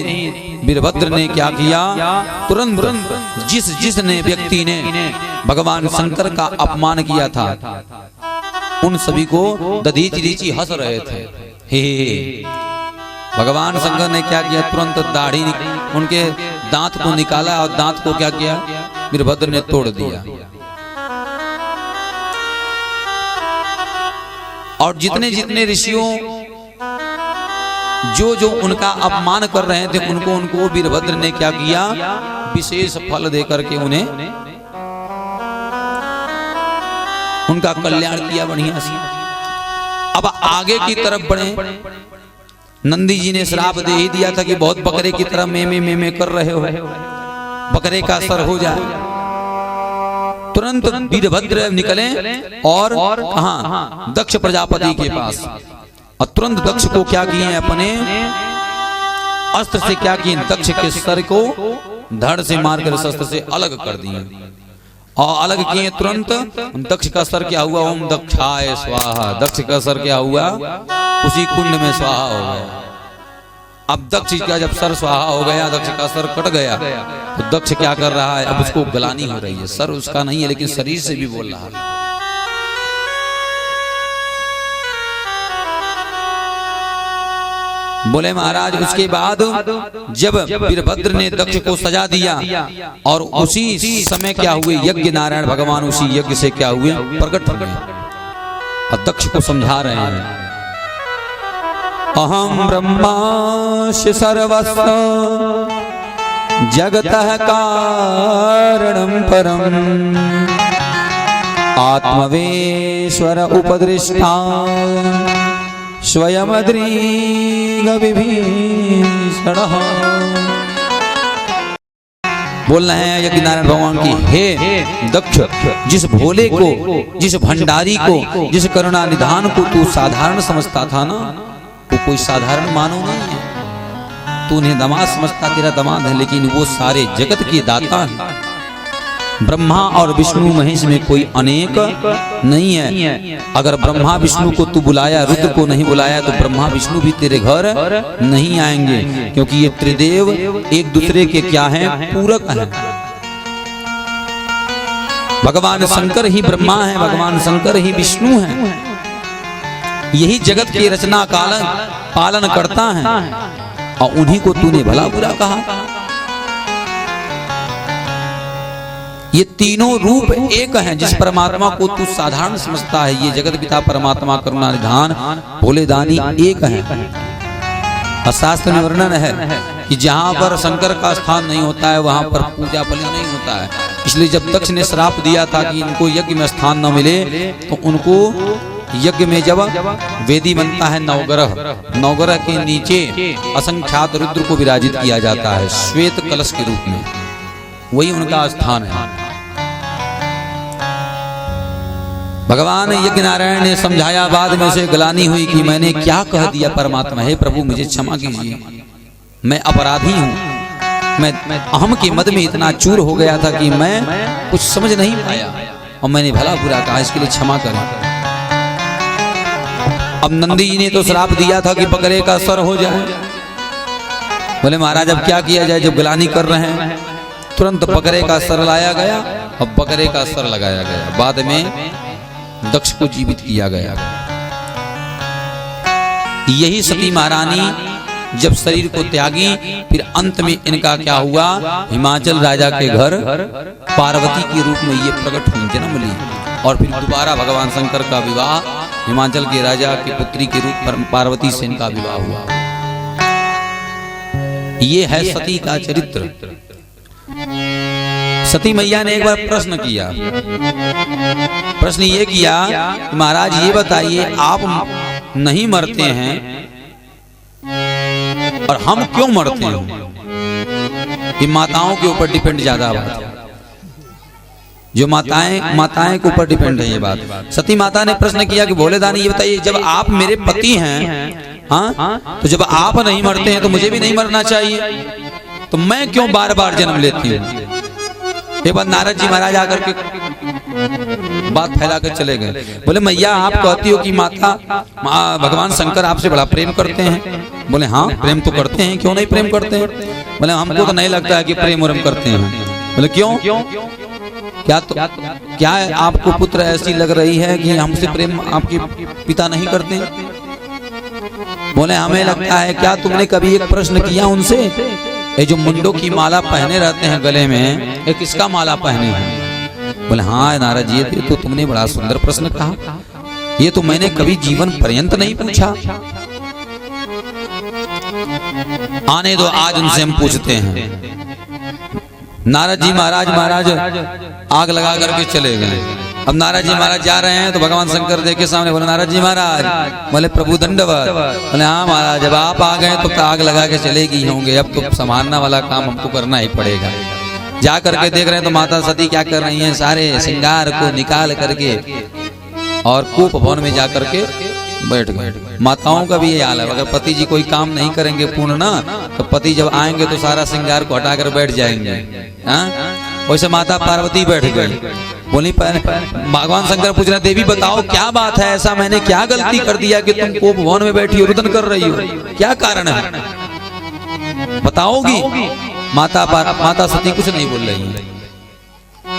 वीरभद्र ने क्या किया, तुरंत जिसने व्यक्ति ने भगवान शंकर का अपमान किया था उन सभी को दधीची हंस रहे थे। हे भगवान शंकर ने क्या किया, तुरंत दाढ़ी उनके दांत को निकाला और दांत को क्या किया, वीरभद्र ने तोड़ दिया। और जितने जितने ऋषियों जो उनका अपमान कर रहे थे उनको वीरभद्र ने क्या किया, विशेष फल देकर के उन्हें उनका कल्याण किया बढ़िया से। अब आगे की तरफ बढ़े। नंदी जी ने श्राप दे ही दिया था कि बहुत बकरे की तरह में कर रहे हो, बकरे का सर हो जाए। तुरंत वीरभद्र निकले और कहां, दक्ष प्रजापति के पास, और तुरंत दक्ष को क्या किए, अपने अस्त्र से क्या किए, दक्ष के सर को धड़ से मारकर शस्त्र से अलग कर दिए और अलग किए। तुरंत दक्ष का सर क्या हुआ, ओम दक्षाय स्वाहा, दक्ष का सर क्या हुआ, उसी कुंड में स्वाहा हो गया। अब दक्ष का जब सर स्वाहा हो गया, दक्ष का सर कट गया, तो दक्ष क्या कर रहा है, अब उसको गलानी हो रही है। सर उसका नहीं है लेकिन शरीर से भी बोल रहा है। बोले महाराज उसके बाद जब वीरभद्र ने दक्ष को सजा दिया और उसी समय क्या हुए, यज्ञ नारायण भगवान उसी यज्ञ से क्या हुए, प्रकट हो गए और दक्ष को समझा रहे हैं, अहम ब्रह्मास्मि सर्वस्य जगतः कारणं परम् आत्मवेश्वर उपदृष्टा स्वयं दृग विभीषणः। बोल रहे हैं यज्ञ नारायण भगवान की, हे दक्ष, जिस भोले को, जिस भंडारी को, जिस करुणा निधान को तू साधारण समझता था ना, वो कोई साधारण मानव नहीं है। तू उन्हें दामाद समझता, तेरा दामाद है, लेकिन वो सारे जगत के दाता हैं। ब्रह्मा और विष्णु महेश में कोई अनेक नहीं है। अगर ब्रह्मा विष्णु को तू बुलाया, रुद्र को नहीं बुलाया, तो ब्रह्मा विष्णु भी तेरे घर नहीं आएंगे, क्योंकि ये त्रिदेव एक दूसरे के क्या हैं, पूरक हैं। भगवान शंकर ही ब्रह्मा है, भगवान शंकर ही विष्णु है। यही जगत की रचना पालन करता है और उन्हीं को तूने भला बुरा कहा। ये तीनों रूप एक हैं, जिस परमात्मा को तू साधारण समझता है, ये जगत पिता परमात्मा करुणा निधान भोले दानी एक हैं। और शास्त्र में वर्णन है कि जहां पर शंकर का स्थान नहीं होता है वहां पर पूजा फल नहीं होता है। इसलिए जब दक्ष ने श्राप दिया था कि इनको यज्ञ में स्थान न मिले, तो उनको यज्ञ में जब वेदी बनता है नवग्रह, नवग्रह के नीचे असंख्यात रुद्र को विराजित किया जाता है श्वेत कलश के रूप में, वही उनका स्थान है। भगवान यज्ञ नारायण ने समझाया, बाद में से गलानी हुई कि मैंने क्या कह दिया परमात्मा, हे प्रभु मुझे क्षमा कीजिए, मैं अपराधी हूँ। मैं अहम के मद में इतना चूर हो गया था कि मैं कुछ समझ नहीं पाया और मैंने भला बुरा कहा, इसके लिए क्षमा करें। अब नंदी जी ने तो श्राप दिया था कि बकरे का सर हो जाए, बोले महाराज अब क्या किया जाए, जब गलानी कर रहे हैं। तुरंत बकरे का सर लाया गया और बकरे का सर लगाया गया। बाद में दक्ष को जीवित किया गया। यही सती महारानी जब शरीर को त्यागी, फिर अंत में इनका क्या हुआ, हिमाचल राजा के घर पार्वती के रूप में ये प्रकट हुई, जन्म ली। और फिर दोबारा भगवान शंकर का विवाह हिमाचल के राजा की पुत्री के रूप में पार्वती से इनका विवाह हुआ। ये है सती का चरित्र। सती मैया ने एक बार प्रश्न किया। प्रश्न ये किया, महाराज ये बताइए, आप नहीं मरते हैं और हम क्यों मरते हैं? ये माताओं के ऊपर डिपेंड ज्यादा बात है, जो माताएं के ऊपर डिपेंड है ये बात। सती माता ने प्रश्न किया कि भोले दानी ये बताइए, जब आप मेरे पति हैं, हाँ, तो जब आप नहीं मरते हैं तो मुझे भी नहीं मरना चाहिए, तो मैं क्यों बार बार जन्म लेती हूँ? एक बार नारद जी महाराज आकर के बात फैलाकर चले गए। बोले मैया आप कहती हो कि माता भगवान शंकर आपसे बड़ा प्रेम करते हैं। बोले हाँ प्रेम तो करते हैं, क्यों नहीं प्रेम करते हैं? बोले हमको तो नहीं लगता है कि प्रेम उरम करते हैं। बोले क्यों? क्या आपको पुत्र ऐसी लग रही है कि हमसे प्रेम आपके पिता नहीं करते हैं? बोले हमें लगता है। क्या तुमने कभी एक प्रश्न किया उनसे, ये जो मुंडों की माला पहने रहते हैं गले में, ये किसका माला पहने हैं? बोले हाँ नारद जी, ये तो तुमने बड़ा सुंदर प्रश्न कहा, ये तो मैंने कभी जीवन पर्यंत नहीं पूछा। आने दो, आज उनसे हम पूछते हैं। नारद जी महाराज आग लगा करके चले गए। अब नारद जी महाराज जा रहे हैं तो भगवान शंकर देख के सामने बोले नारद जी महाराज। बोले प्रभु दंडवत। बोले हाँ महाराज, जब आप आ गए तो आग लगा के चले गई होंगे, अब तो संभालना वाला काम हमको करना ही पड़ेगा। जा करके देख रहे हैं तो माता सती क्या कर रही हैं, सारे श्रृंगार को निकाल करके और कूप भवन में जा करके बैठ गए। माताओं का भी ये हाल है, अगर पति जी कोई काम नहीं करेंगे पूर्ण ना, तो पति जब आएंगे तो सारा श्रृंगार को हटाकर बैठ जाएंगे। वैसे माता पार्वती बैठ गई। बोली भगवान शंकर पूछ रहे, देवी बताओ क्या बात है, ऐसा मैंने क्या गलती कर दिया कि तुम कोप भवन में बैठी हो, रुदन कर रही हो, क्या कारण है बताओगी? माता सती कुछ नहीं बोल रही है।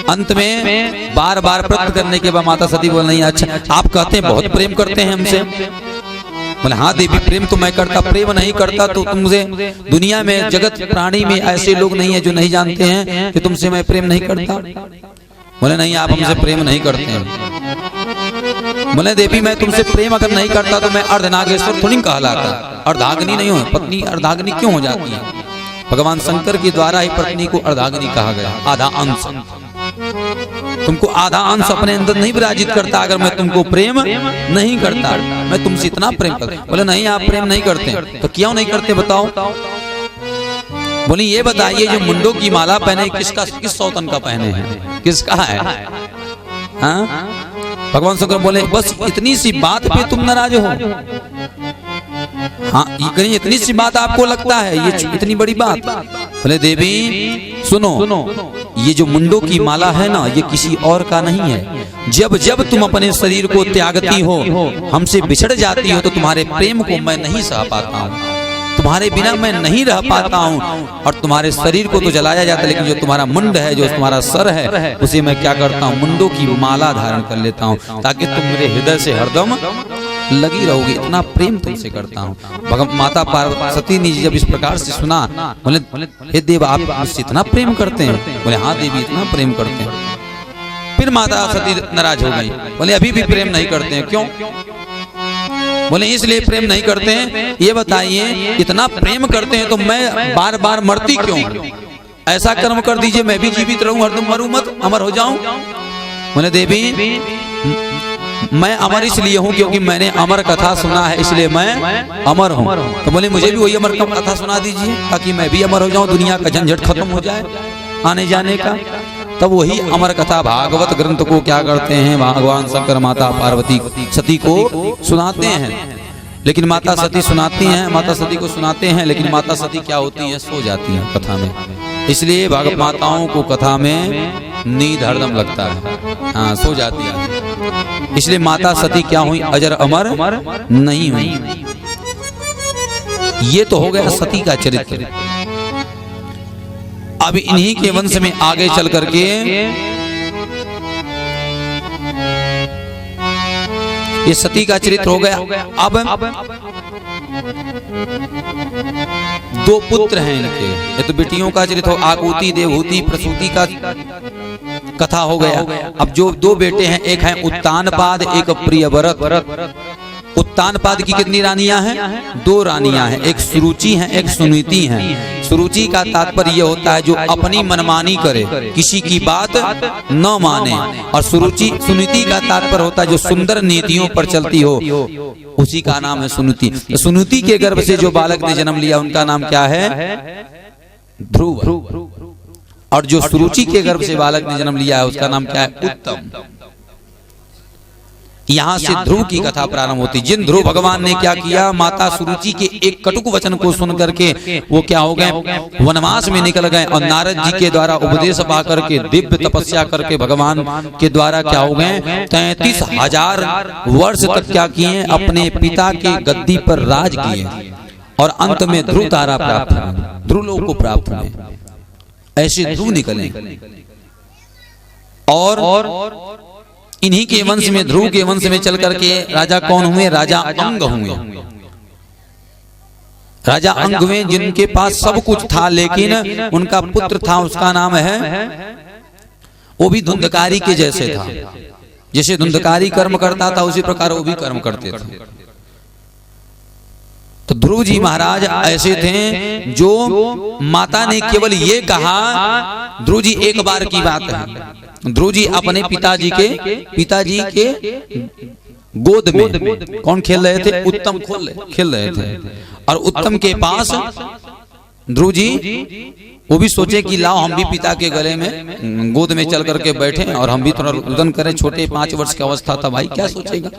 अंत में बार बार प्रश्न करने के बाद माता सती बोल रही है, अच्छा आप कहते हैं बहुत प्रेम करते हैं हमसे? बोले हाँ देवी प्रेम तो मैं करता, प्रेम नहीं करता तो तुमसे दुनिया में जगत प्राणी में ऐसे लोग नहीं है जो नहीं जानते हैं कि तुमसे मैं प्रेम नहीं करता। बोले नहीं आप हमसे प्रेम नहीं करते हैं। बोले देवी मैं तुमसे प्रेम अगर नहीं करता तो मैं अर्धनागेश्वर थोड़ी कहलाता, अर्धाग्नि नहीं हो। पत्नी अर्धाग्नि क्यों हो जाती है? भगवान शंकर के द्वारा ही पत्नी को अर्धाग्नि कहा गया, आधा अंश। तुमको आधा अंश अपने अंदर नहीं विराजित करता अगर मैं तुमको प्रेम नहीं करता, मैं तुमसे इतना प्रेम करता। बोले नहीं आप प्रेम नहीं करते, तो क्यों नहीं करते बताओ? बोली ये बताइए जो मुंडों की माला पहने किस सौतन का पहने हैं, किसका है? हाँ? भगवान शंकर बोले बस इतनी सी बात पे तुम नाराज हो? हाँ कहीं इतनी सी बात आपको लगता है ये इतनी बड़ी बात? बोले देवी सुनो, ये जो मुंडों की माला है ना, ये किसी और का नहीं है। जब जब तुम अपने शरीर को त्यागती हो, हमसे बिछड़ जाती हो, तो तुम्हारे प्रेम को मैं नहीं सह पाता हूँ, तुम्हारे बिना मैं नहीं रह पाता हूँ। और तुम्हारे शरीर को तो जलाया जाता है, लेकिन जो तुम्हारा मुंड है, जो तुम्हारा सर है, उसे मैं क्या करता हूँ, मुंडों की माला धारण कर लेता हूँ, ताकि तुम मेरे हृदय से हरदम लगी रहोगी, इतना प्रेम तुमसे करता हूँ। माता पार्वती ने जब इस प्रकार से सुना, बोले हे देव आप मुझसे इतना प्रेम करते हैं? बोले हाँ देवी इतना प्रेम करते हैं। फिर माता सती नाराज हो गई, बोले अभी भी प्रेम नहीं करते हैं, क्यों? बोले इसलिए प्रेम नहीं करते हैं, ये बताइए इतना प्रेम करते हैं तो मैं बार बार मरती क्यों? ऐसा कर्म कर दीजिए मैं भी जीवित रहूं, हरदम मरूं मत, अमर हो जाऊं। बोले देवी मैं अमर इसलिए हूँ क्योंकि मैंने अमर कथा सुना है, इसलिए मैं अमर हूँ। तो बोले मुझे भी वही अमर कथा सुना दीजिए ताकि मैं भी अमर हो जाऊं, दुनिया का झंझट खत्म हो जाए आने जाने का। तब वही अमर कथा भागवत ग्रंथ को क्या करते हैं, भगवान शंकर माता पार्वती सती को सुनाते हैं। लेकिन माता सती सुनाती हैं, माता सती को सुनाते हैं, लेकिन माता सती क्या होती है, सो जाती हैं कथा में। इसलिए भागवत माताओं को कथा में नींद हरदम लगता है, हाँ सो जाती है। इसलिए माता सती क्या हुई, अजर अमर नहीं हुई। ये तो हो गया सती का चरित्र। अब इन्हीं के वंश में आगे चल करके ये सती का चरित्र हो गया। अब 2 पुत्र हैं इनके, ये तो बेटियों का चरित्र हो, आकुति, देवहूति, प्रसूति का कथा हो गया। अब जो 2 बेटे हैं, एक है उत्तानपाद, एक प्रियव्रत। उत्तानपाद की कितनी रानियां हैं? 2 रानियां हैं, एक सुरुचि हैं, एक सुनीति हैं। सुरुचि का तात्पर्य यह होता है जो अपनी मनमानी करे, किसी की बात न माने, और सुनीति का तात्पर्य होता है जो सुंदर नीतियों पर चलती हो, उसी का नाम है सुनीति। सुनीति के गर्भ से जो बालक ने जन्म लिया उनका नाम क्या है? ध्रुव। और जो सुरुचि के गर्भ से बालक ने जन्म लिया है उसका नाम क्या है? उत्तम। यहां से ध्रुव की कथा प्रारंभ होती। जिन ध्रुव भगवान ने क्या किया, माता सुरुचि के एक कटुक वचन को सुन करके वो क्या हो गए? वनवास में निकल गए, और नारद जी के द्वारा उपदेश पा करके, दिव्य तपस्या करके भगवान के द्वारा क्या हो गए? 33,000 वर्ष तक क्या किए? अपने पिता के गद्दी पर राज किए, और अंत में ध्रुव तारा प्राप्त हुए, ध्रुव लोक को प्राप्त हुए। ऐसे ध्रुव निकले, और इन्हीं के वंश में, ध्रुव के वंश में चल करके राजा कौन हुए? राजा अंग हुए। राजा अंग हुए जिनके पास सब कुछ था, लेकिन उनका पुत्र था, उसका नाम है, वो भी धुंधकारी के जैसे था। जैसे धुंधकारी कर्म करता था उसी प्रकार वो भी कर्म करते थे। तो ध्रुव जी महाराज ऐसे थे जो माता ने केवल ये कहा, ध्रुव जी एक बार की बात है, ध्रुव जी अपने पिताजी के गोद में कौन खेल रहे थे? उत्तम खेल रहे थे। और उत्तम के पास ध्रुव जी वो भी सोचे कि लाओ हम भी पिता के गले में गोद में चल करके बैठे और हम भी थोड़ा रुदन करें। छोटे 5 वर्ष की अवस्था था, भाई क्या सोचेगा।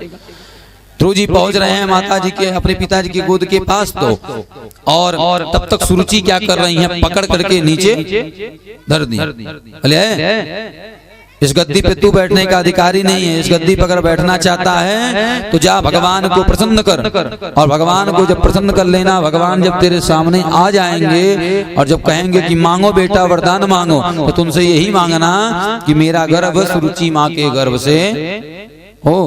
ध्रुव जी पहुंच रहे हैं माता जी के, अपने पिताजी के गोद के पास, तो और तब तक सुरुचि क्या कर रही हैं? पकड़ करके नीचे धर दी। बोले इस गद्दी पे तू बैठने का अधिकारी नहीं है, इस गद्दी पर अगर बैठना चाहता है तो जा भगवान को प्रसन्न कर, और भगवान को जब प्रसन्न कर लेना, भगवान जब तेरे सामने आ जाएंगे और जब कहेंगे कि मांगो बेटा वरदान मांगो, तो तुमसे यही मांगना कि मेरा गर्भ सुरुचि माँ के गर्भ से हो।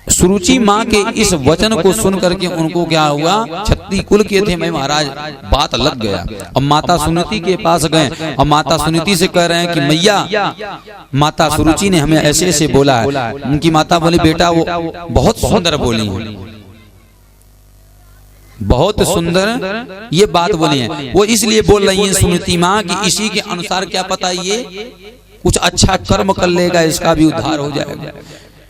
सुरुचि माँ के इस वचन को सुन करके उनको क्या हुआ? 36 कुल के थे मैं महाराज, बात लग गया। अब माता सुनीति के पास गए और माता सुनीति से कह रहे हैं कि मैया, माता सुरुचि ने हमें ऐसे ऐसे बोला है। उनकी माता बोली बेटा वो बहुत सुंदर बोली, बहुत सुंदर ये बात बोली है। वो इसलिए बोल रही है सुनीति माँ कि इसी के अनुसार क्या पता ये कुछ अच्छा कर्म कर लेगा, इसका भी उद्धार हो जाएगा।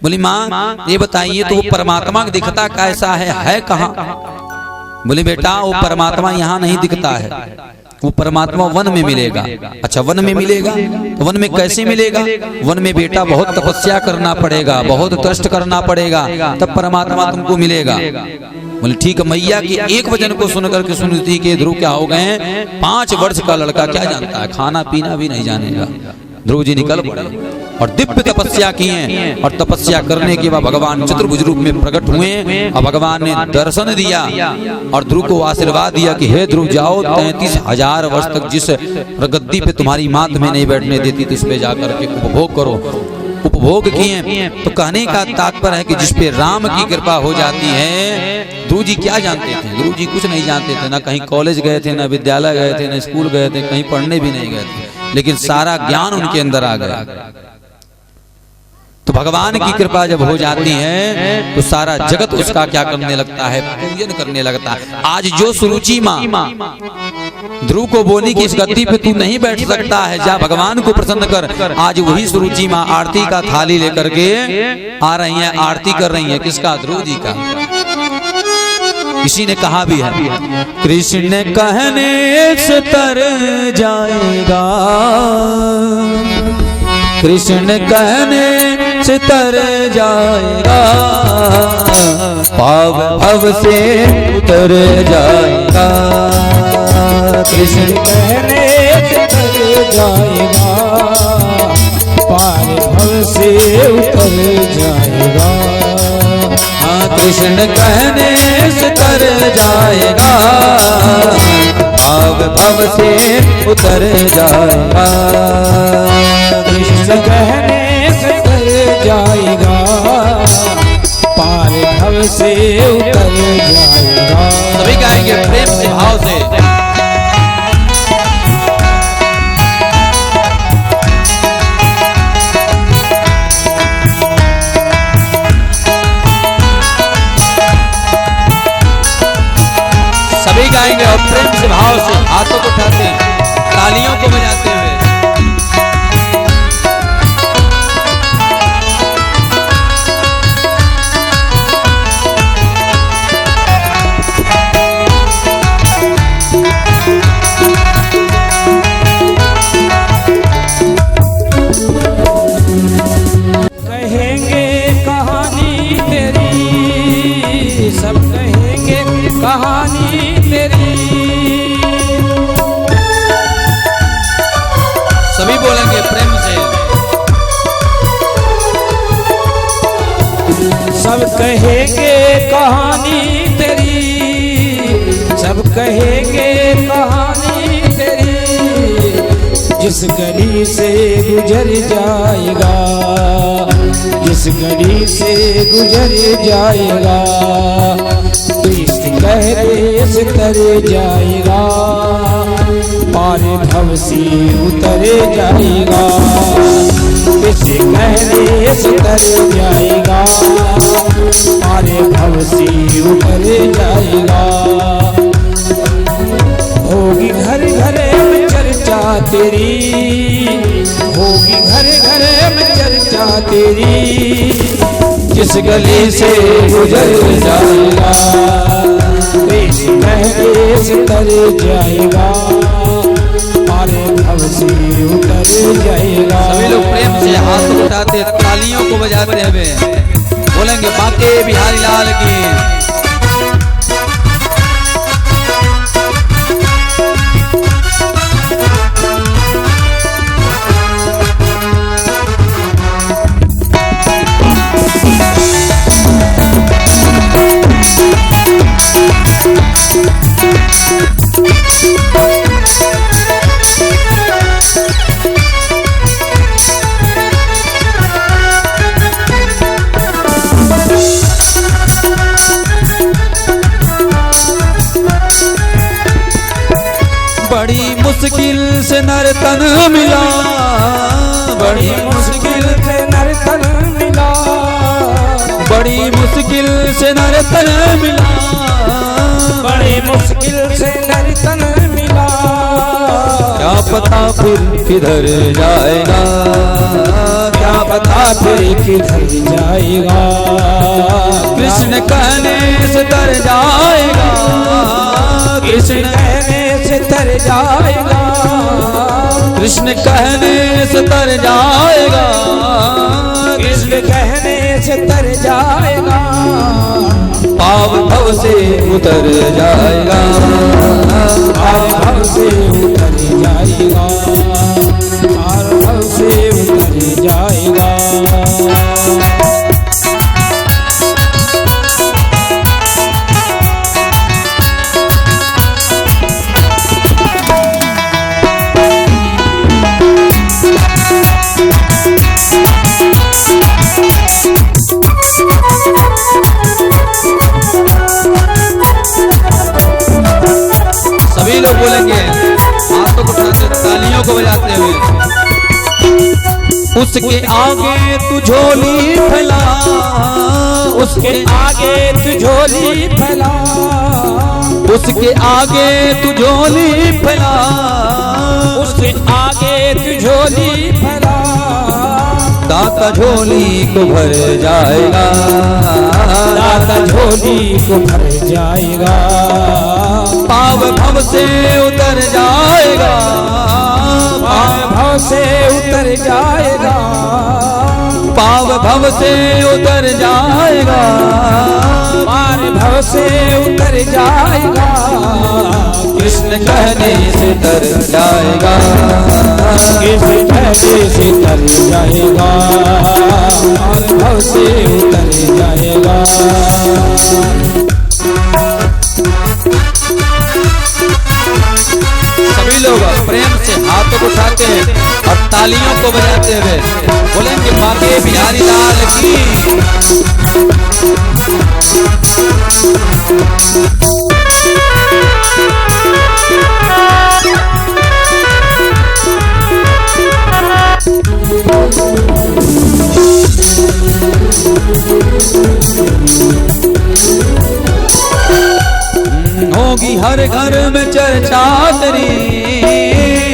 बोली माँ ये बताइए तो वो परमात्मा दिखता कैसा है कहाँ? बोले बेटा वो परमात्मा यहाँ नहीं दिखता है, वो परमात्मा वन में मिलेगा। अच्छा वन में मिलेगा, तो वन में कैसे मिलेगा? वन में बेटा बहुत तपस्या करना पड़ेगा, बहुत कष्ट करना पड़ेगा, तब परमात्मा तुमको मिलेगा। बोले ठीक मैया की एक वचन को सुनकर के सुनीति के ध्रुव क्या हो गए? 5 वर्ष का लड़का क्या जानता है, खाना पीना भी नहीं जानेगा। ध्रुव जी निकल पड़े और दिव्य तपस्या किए, और तपस्या करने के बाद भगवान चतुर्भुज रूप में प्रकट हुए और भगवान ने दर्शन दिया और ध्रुव को आशीर्वाद दिया कि हे ध्रुव जाओ, 33,000 वर्ष तक जिस गद्दी पे तुम्हारी मात में नहीं बैठने देती थी उस पे जाकर के उपभोग करो। उपभोग किए। तो कहने का तात्पर्य है कि जिस पे राम की कृपा हो जाती है। ध्रुव जी क्या जानते थे? ध्रुव जी कुछ नहीं जानते थे, ना कहीं कॉलेज गए थे, ना विद्यालय गए थे, ना स्कूल गए थे, कहीं पढ़ने भी नहीं गए थे, लेकिन सारा ज्ञान उनके अंदर आ गया। तो भगवान की कृपा जब हो जाती है तो सारा जगत उसका क्या करने लगता है? पूजन करने लगता है। आज जो सुरुचि माँ ध्रुव को बोली कि इस गद्दी पे तू नहीं बैठ सकता है, जा भगवान को प्रसन्न कर, आज वही सुरुचि माँ आरती का थाली लेकर के आ रही है, आरती कर रही है। किसका? ध्रुव जी का। किसी ने कहा भी है कृष्ण कहने से तर जाएगा, कृष्ण कहने से तर जाएगा, पाव भव से उतर जाएगा, कृष्ण कहने से तर जाएगा, पार भव से उतर जाएगा। हाँ कृष्ण कहने से तर जाएगा, पाव भव से उतर जाएगा। कृष्ण कहने से तर जाएगा, पार भव से उतर जाएगा। सभी गाएंगे प्रेम से भाव से। सभी गाएंगे और प्रेम से भाव से हाथों को उठाते हैं, तालियों को बजाते हुए। कहेंगे कहानी तेरी, सब कहेंगे कहानी तेरी। सभी बोलेंगे प्रेम से। सब कहेंगे कहानी तेरी, सब कहेंगे कहानी तेरी। जिस गली से गुजर जाएगा, जिस गली से गुजर जाएगा, तो इस कहते से तर जाएगा, पार भव से उतर जाएगा। इस कहते से तर जाएगा, पार भव से उतर जाएगा। होगी घर घर में चर्चा तेरी, होगी घर घर में चर्चा तेरी। जिस गली से गुजर जाएगा, इस कहने से तर जाएगा, पार भव से उतर जाएगा। सभी लोग प्रेम से हाथ उठाते तालियों को बजाते हुए बोलेंगे बांके बिहारी लाल की। बड़ी मुश्किल से नर्तन मिला, बड़ी मुश्किल से नर्तन मिला, बड़ी मुश्किल से नर्तन मिला, बड़ी मुश्किल से नर्तन मिला। क्या पता फिर किधर जाएगा, क्या पता फिर किधर जाएगा। कृष्ण कहने से तर जाएगा, कृष्ण कहने से तर जाएगा, कृष्ण कहने से तर जाएगा, कृष्ण कहने से तर जाएगा। पाव भव से उतर जाएगा, पाव भव से उतर जाएगा, पाव भव से उतर जाएगा। सभी लोग बोलेंगे हाथों को उठाते तालियों को बजाते हुए। उसके आगे तू झोली फैला, उसके आगे तू झोली फैला, उसके आगे तू झोली फैला, उसके आगे तू झोली फैला। दाता झोली को भर जाएगा, दाता झोली को भर जाएगा। पाव भव से उतर जाएगा, पाव भव से उतर जाएगा, पाव भव से उतर जाएगा, पार भव से उतर जाएगा। कृष्ण कहने से तर जाएगा, कृष्ण कहने से तर जाएगा, पार भव से उतर जाएगा। प्रेम से हाथों को उठाते हैं और तालियों को बजाते हुए बोलेंगे बाके बिहारी लाल की। होगी हर घर में चर्चा तेरी,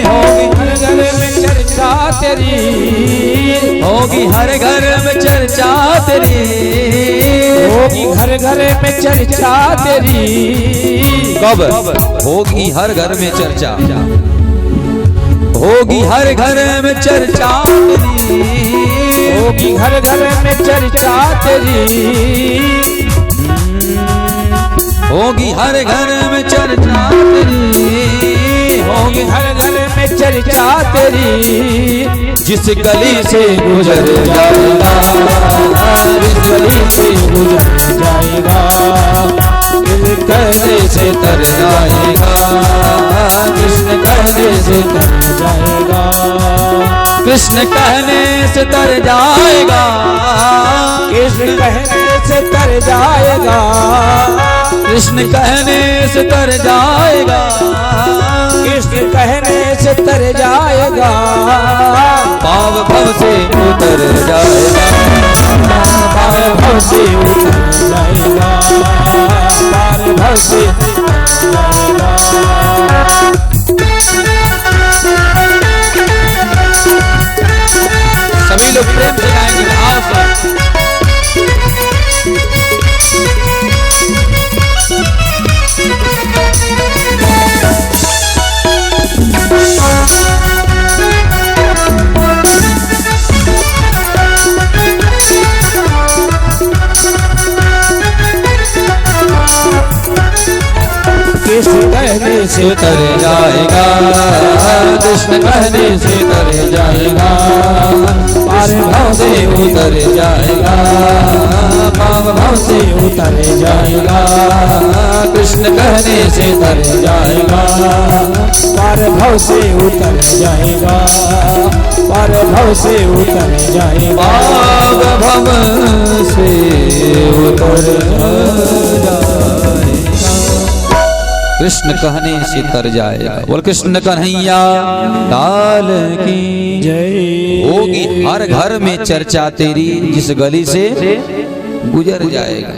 होगी हर घर में चर्चा तेरी, होगी हर घर में चर्चा तेरी, होगी हर घर में चर्चा तेरी। कब होगी हर घर में चर्चा, होगी हर घर में चर्चा तेरी, होगी हर घर में चर्चा तेरी। होगी हर घर में चर्चा तेरी, होगी हर घर में चर्चा तेरी। जिस गली से गुजर जाएगा, जिस गली से गुजर जाएगा, दिल कहने से तर जाएगा, कृष्ण कहने से तर जाएगा, कृष्ण कहने से तर जाएगा, कृष्ण कहने से तर जाएगा, कृष्ण कहने से तर जाएगा, कृष्ण कहने से तर जाएगा। पाव भव से उतर जाएगा, पार भव से उतर जाएगा, पार भव से उतर जाएगा। सभी लोग प्रेम से गाएंगे भाव से। कृष्ण कहने से तर जाएगा, कृष्ण कहने से तर जाएगा, पार भाव से उतर जाएगा, पाव भाव से उतर जाएगा, कृष्ण कहने से तर जाएगा, पार भव से उतर जाएगा, पार भव से उतर जाएगा, पाव भव से उतर जाएगा, कृष्ण कहने से तर जाएगा। बोल कृष्ण कन्हैया लाल की जय। होगी हर घर में चर्चा तेरी, जिस गली से गुजर जाएगा।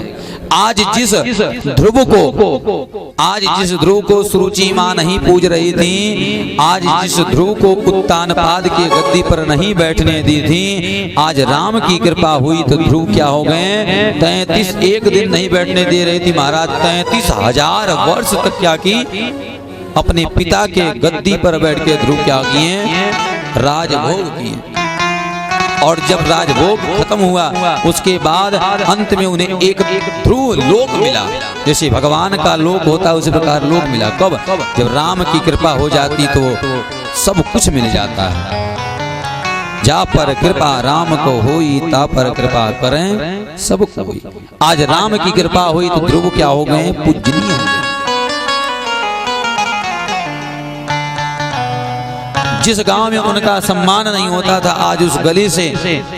आज जिस ध्रुव को सुरुचि माँ नहीं पूज रही थी, आज जिस ध्रुव को उत्तानपाद की गद्दी पर नहीं बैठने दी थी, आज राम की कृपा हुई तो ध्रुव क्या हो गए, 33 एक दिन नहीं बैठने दे रही थी महाराज, 33,000 वर्ष तक क्या की, अपने पिता के गद्दी पर बैठ के ध्रुव क्या किए, राजभोग किए। और जब राजभोग खत्म हुआ उसके बाद अंत में उन्हें एक ध्रुव लोक मिला, जैसे भगवान का लोक होता है उसी प्रकार लोक मिला। कब? जब राम की कृपा हो जाती तो सब कुछ मिल जाता है। जा पर कृपा राम को होई, ता पर कृपा करें सब कोई। आज राम की कृपा हुई तो ध्रुव क्या हो गए, पूजनीय हो गए। जिस गांव में उनका सम्मान नहीं होता था, आज उस गली से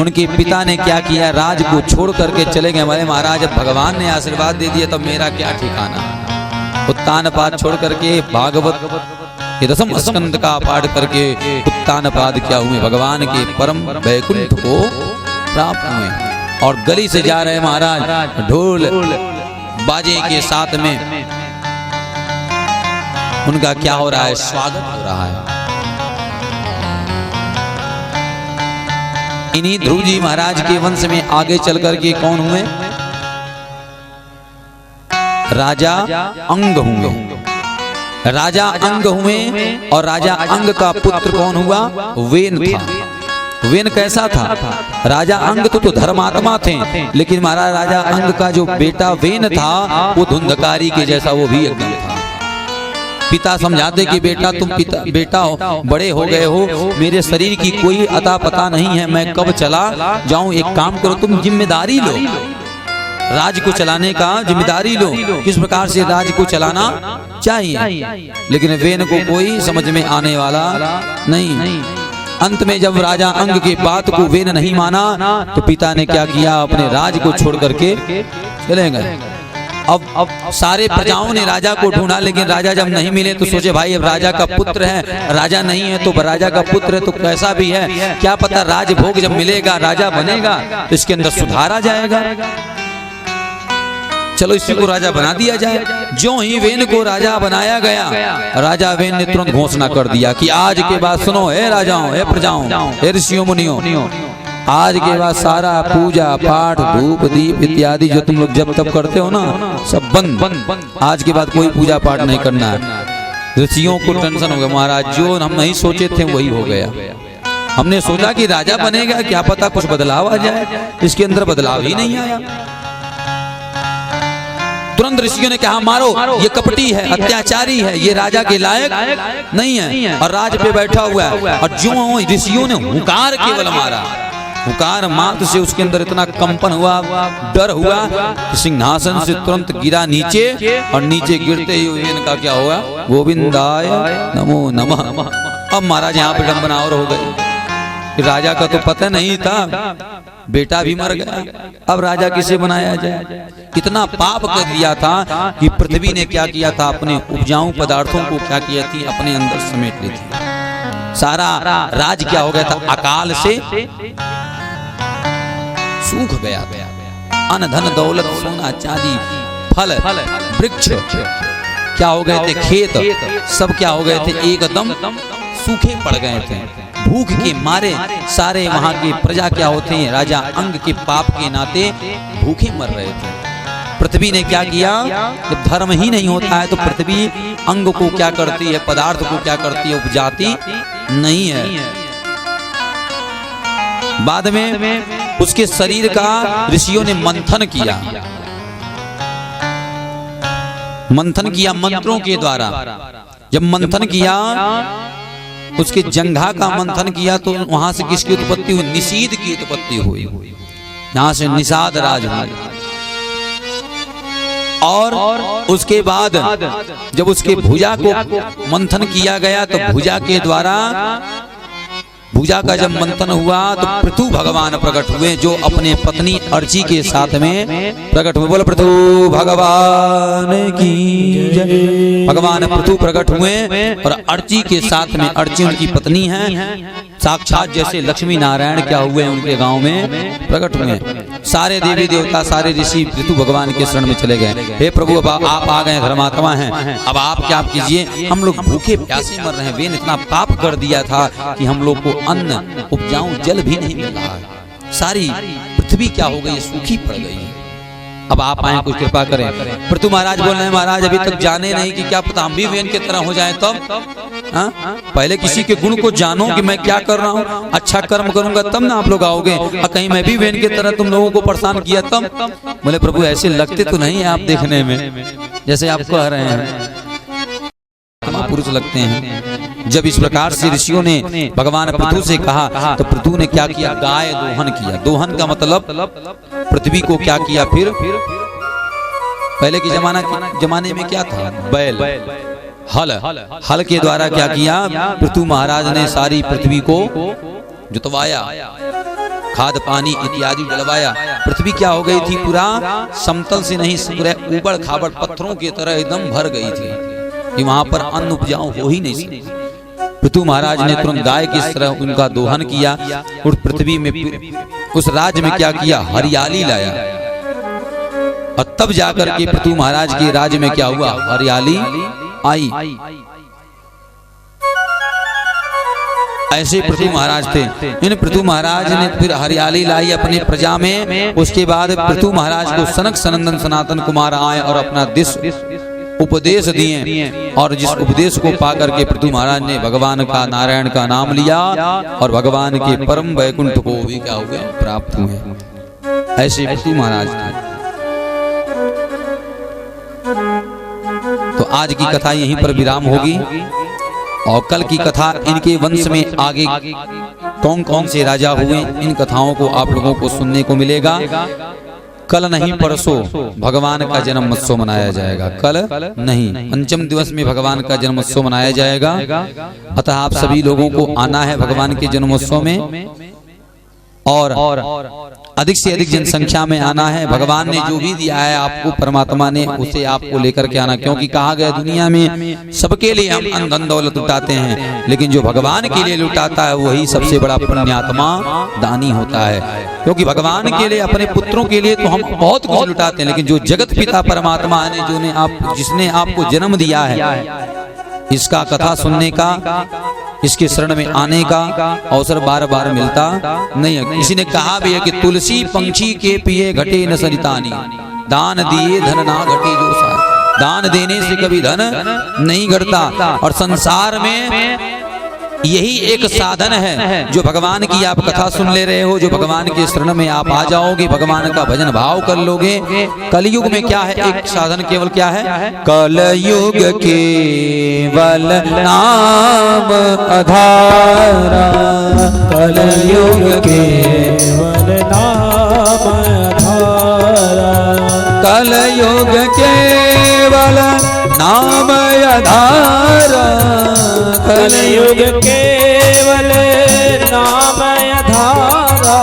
उनके पिता ने क्या किया, राज को छोड़ करके चले गए। हमारे महाराज जब भगवान ने आशीर्वाद दे दिया तब मेरा क्या ठिकाना। उत्तानपाद छोड़ करके भागवत ये 10वें स्कंद का पाठ करके उत्तानपाद क्या हुए, भगवान के परम वैकुंठ को प्राप्त हुए। और गली से जा रहे महाराज, ढोल बाजे के साथ में उनका क्या हो रहा है, स्वागत हो रहा है। इन्हीं ध्रुव जी महाराज के वंश में आगे चल करके कौन हुए, राजा अंग हुए। राजा अंग हुए और राजा अंग का पुत्र कौन हुआ, वेन था। वेन कैसा था, राजा अंग तो धर्मात्मा थे, लेकिन महाराज राजा अंग का जो बेटा वेन था वो धुंधकारी के जैसा वो भी एकदम था। पिता समझाते कि बेटा तुम बेटा हो, बड़े हो गए हो, मेरे शरीर की कोई अता पता नहीं है, मैं कब चला जाऊं, एक काम करो तुम जिम्मेदारी लो। राज्य को चलाने का जिम्मेदारी लो, किस प्रकार से राज्य को चलाना चाहिए। लेकिन वेन को कोई समझ में आने वाला नहीं। अंत में जब राजा अंग की बात को वेन नहीं माना तो पिता ने क्या किया, अपने राज्य को छोड़ करके चले गए। अब सारे प्रजाओं ने राजा को ढूंढा, लेकिन राजा जब नहीं मिले तो सोचे भाई अब राजा का पुत्र है, राजा नहीं है तो राजा का पुत्र है तो कैसा भी है, क्या पता राजभोग जब मिलेगा राजा बनेगा तो इसके अंदर सुधार आ जाएगा, चलो इसी को राजा बना दिया जाए। जो ही वेन को राजा बनाया गया, राजा वेन ने तुरंत घोषणा कर दिया कि आज के बाद सुनो, हे राजाओं, हे प्रजाओं, हे ऋषियों मुनियों, आज के बाद सारा पूजा पाठ धूप दीप इत्यादि जो तुम लोग जब तब करते हो ना, सब बंद। आज के बाद कोई पूजा पाठ नहीं करना है। ऋषियों को टेंशन हो गया, महाराज जो हम नहीं सोचे थे वही हो गया। हमने सोचा कि राजा बनेगा, क्या पता कुछ बदलाव आ जाए, इसके अंदर बदलाव ही नहीं आया। तुरंत ऋषियों ने कहा मारो, ये कपटी है, अत्याचारी है, ये राजा के लायक नहीं है और राज पे बैठा हुआ है। और जो ऋषियों ने हुंकार केवल मारा, हुंकार मात्र से उसके अंदर इतना कंपन हुआ, डर हुआ कि सिंहासन से तुरंत गिरा नीचे, और नीचे गिरते ही इनका क्या हुआ, गोविंदाय नमो नमः। अब महाराज यहाँ पे विडंबना और हो गई, राजा का तो पता नहीं था, बेटा भी मर गया, अब राजा किसे बनाया जाए। कितना पाप कर दिया था कि पृथ्वी ने क्या किया था, अपने उपजाऊ पदार्थों को क्या किया थी, अपने अंदर समेट ली थी। सारा राज क्या हो गया था, अकाल से सूख गया। अन्न धन दौलत सोना चांदी फल वृक्ष क्या हो गए थे, खेत सब क्या हो गए थे, एकदम सूखे पड़ गए थे। भूख के मारे सारे वहां की प्रजा क्या होते हैं, राजा अंग के पाप के नाते भूखे मर रहे थे। पृथ्वी ने क्या किया, जब धर्म ही नहीं होता है तो पृथ्वी अंग को क्या करती है, पदार्थ को क्या करती है, उपजाती नहीं है। बाद में उसके शरीर का ऋषियों ने मंथन किया, मंत्रों के द्वारा। जब मंथन किया, उसके जंघा का मंथन किया तो वहां से किसकी उत्पत्ति हुई, निषीद की उत्पत्ति हुई। यहां से निषाद राज हुआ। और उसके बाद जब उसके भुजा को मंथन किया गया तो भुजा के द्वारा, भुजा का जब मंथन हुआ तो पृथु भगवान प्रकट हुए, जो अपने पत्नी अर्ची के साथ में प्रकट हुए। बोलो पृथु भगवान की जय। भगवान पृथु प्रकट हुए और अर्ची के साथ में, अर्ची उनकी पत्नी है, साक्षात जैसे लक्ष्मी नारायण क्या हुए उनके गांव में प्रकट हुए। सारे देवी देवता सारे ऋषि पृथु भगवान के शरण में चले गए। हे प्रभु अब आप आ गए, धर्मात्मा हैं, अब आप क्या कीजिए, हम लोग भूखे प्यासे मर रहे हैं। वेन इतना पाप कर दिया था कि हम लोग को अन्न उपजाऊ जल भी नहीं मिल रहा है, सारी पृथ्वी क्या हो गई, सूखी पड़ गई। अब आप आए, कुछ कृपा करें। पृथु महाराज बोल रहे हैं, महाराज अभी तक जाने नहीं कि क्या पता हम भी वेन की तरह हो जाए तब। पहले किसी के गुण को जानो कि मैं क्या कर रहा हूँ, अच्छा कर्म करूंगा तब ना आप लोग आओगे, और कहीं मैं भी वेन की तरह तुम लोगों को परेशान किया तब। बोले प्रभु ऐसे लगते तो नहीं है आप देखने में, जैसे आप कह रहे हैं पुरुष लगते हैं। जब इस प्रकार से ऋषियों ने भगवान पृथु से कहा तो पृथु ने क्या किया, गाय दोहन किया। दोहन का मतलब पृथ्वी को क्या किया, फिर पहले के जमाने में क्या था, बैल हल के द्वारा क्या किया, पृथु महाराज ने सारी पृथ्वी को जुतवाया, खाद पानी इत्यादि डलवाया। पृथ्वी क्या हो गई थी, पूरा समतल से नहीं, पूरा ऊबड़ खाबड़ पत्थरों की तरह एकदम भर गई थी कि वहां पर अन्न उपजाऊ हो ही नहीं सकती। पृथु महाराज ने तुरंत गाय की तरह उनका दोहन किया और पृथ्वी में, उस राज्य में क्या किया, हरियाली लाया। और तब जाकर के पृथु महाराज के राज्य में क्या हुआ, हरियाली आई। ऐसे पृथु महाराज थे। इन पृथु महाराज ने फिर हरियाली लाई अपनी प्रजा में। उसके बाद पृथु महाराज को सनक सनंदन सनातन कुमार आए और अपना उपदेश दिए, और जिस उपदेश को पाकर के पृथु महाराज ने भगवान का, नारायण का नाम लिया और भगवान के परम वैकुंठ को भी क्या हुए, प्राप्त हुए। ऐसे पृथु महाराज थे। तो आज की कथा यहीं पर विराम होगी, और कल की कथा इनके वंश में आगे कौन कौन से राजा हुए, इन कथाओं को आप लोगों को सुनने को मिलेगा। कल नहीं परसों भगवान का जन्मोत्सव मनाया जाएगा। कल नहीं, पंचम दिवस में भगवान का जन्मोत्सव मनाया जाएगा। अतः आप सभी लोगों को आना है भगवान के जन्मोत्सव में और अधिक से अधिक जनसंख्या में आना है। भगवान ने जो भी दिया है आपको, परमात्मा ने, उसे आपको लेकर के आना, क्योंकि कहा गया दुनिया में सबके लिए हम धन दौलत लुटाते हैं, लेकिन जो भगवान के लिए लुटाता है वही सबसे बड़ा पुण्यात्मा दानी होता है। क्योंकि भगवान के लिए, अपने पुत्रों के लिए तो हम बहुत कुछ लुटाते हैं, लेकिन जो जगत पिता परमात्मा ने जिसने आपको जन्म दिया है, इसका कथा सुनने का, इसके शरण में आने का अवसर बार बार मिलता नहीं है। किसी ने कहा भी है कि तुलसी पंछी के पिए घटे न सरितानी, दान दिए धन ना घटे जो सार। दान देने से कभी धन नहीं घटता। और संसार में यही एक साधन है, जो भगवान की आप कथा सुन ले रहे हो, जो भगवान के शरण में आप आ जाओगे, भगवान का भजन भाव कर लोगे। कलयुग में क्या है, एक साधन केवल क्या है, कलयुग केवल नाम आधारा, कलयुग केवल नाम आधारा, कलयुग केवल नाम आधारा, कलयुग केवल नाम आधारा।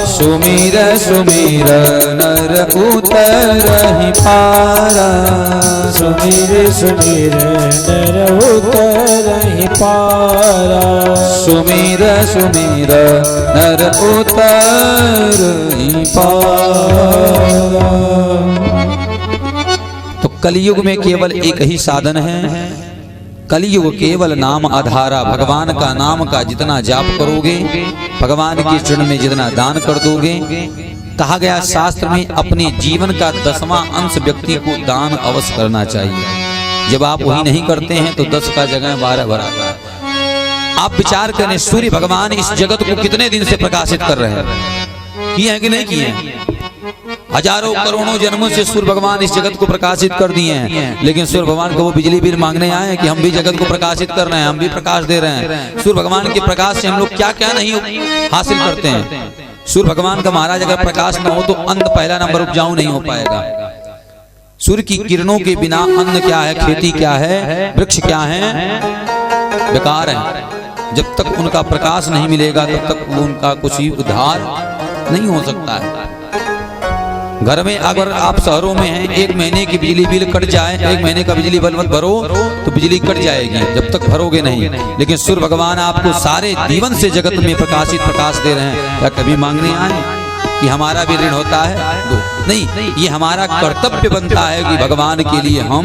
सुमिर सुमिर नर उतरहि पारा, सुमिर सुमिर नर उतरहि पारा, सुमिर सुमिर नर उतरहि पारा। तो कलयुग में केवल एक ही साधन है, कलयुग केवल नाम आधारा। भगवान का नाम का जितना जाप करोगे, भगवान के चरण में जितना दान कर दोगे, कहा गया शास्त्र में अपने जीवन का 10वां अंश व्यक्ति को दान अवश्य करना चाहिए। जब आप वही नहीं करते हैं तो 10 का जगह 12 भराता है। आप विचार करें, सूर्य भगवान इस जगत को कितने दिन से प्रकाशित कर रहे हैं, किए हैं कि नहीं किए हैं? हजारों करोड़ों जन्मों से सूर्य भगवान इस जगत को प्रकाशित कर दिए हैं, लेकिन सूर्य भगवान को वो बिजली बिल मांगने आए कि हम भी जगत को प्रकाशित कर रहे हैं, हम भी प्रकाश दे रहे हैं। सूर्य भगवान के प्रकाश से हम लोग क्या क्या नहीं हासिल करते हैं। सूर्य भगवान का महाराज अगर प्रकाश न हो तो अन्न पहला नंबर उपजाऊ नहीं हो पाएगा। सूर्य की किरणों के बिना अन्न क्या है, खेती क्या है, वृक्ष क्या है, बेकार है। जब तक उनका प्रकाश नहीं मिलेगा तब तक उनका कुछ ही उद्धार नहीं हो सकता है। घर में अगर आप शहरों में हैं, 1 महीने की बिजली बिल कट जाए, 1 महीने का बिजली बिल मत भरो तो बिजली कट जाएगी, जब तक भरोगे नहीं। लेकिन सूर्य भगवान आपको सारे जीवन से जगत में प्रकाशित प्रकाश दे रहे हैं। क्या कभी मांगने आए कि हमारा भी ऋण होता है? नहीं, ये हमारा कर्तव्य बनता है कि भगवान के लिए हम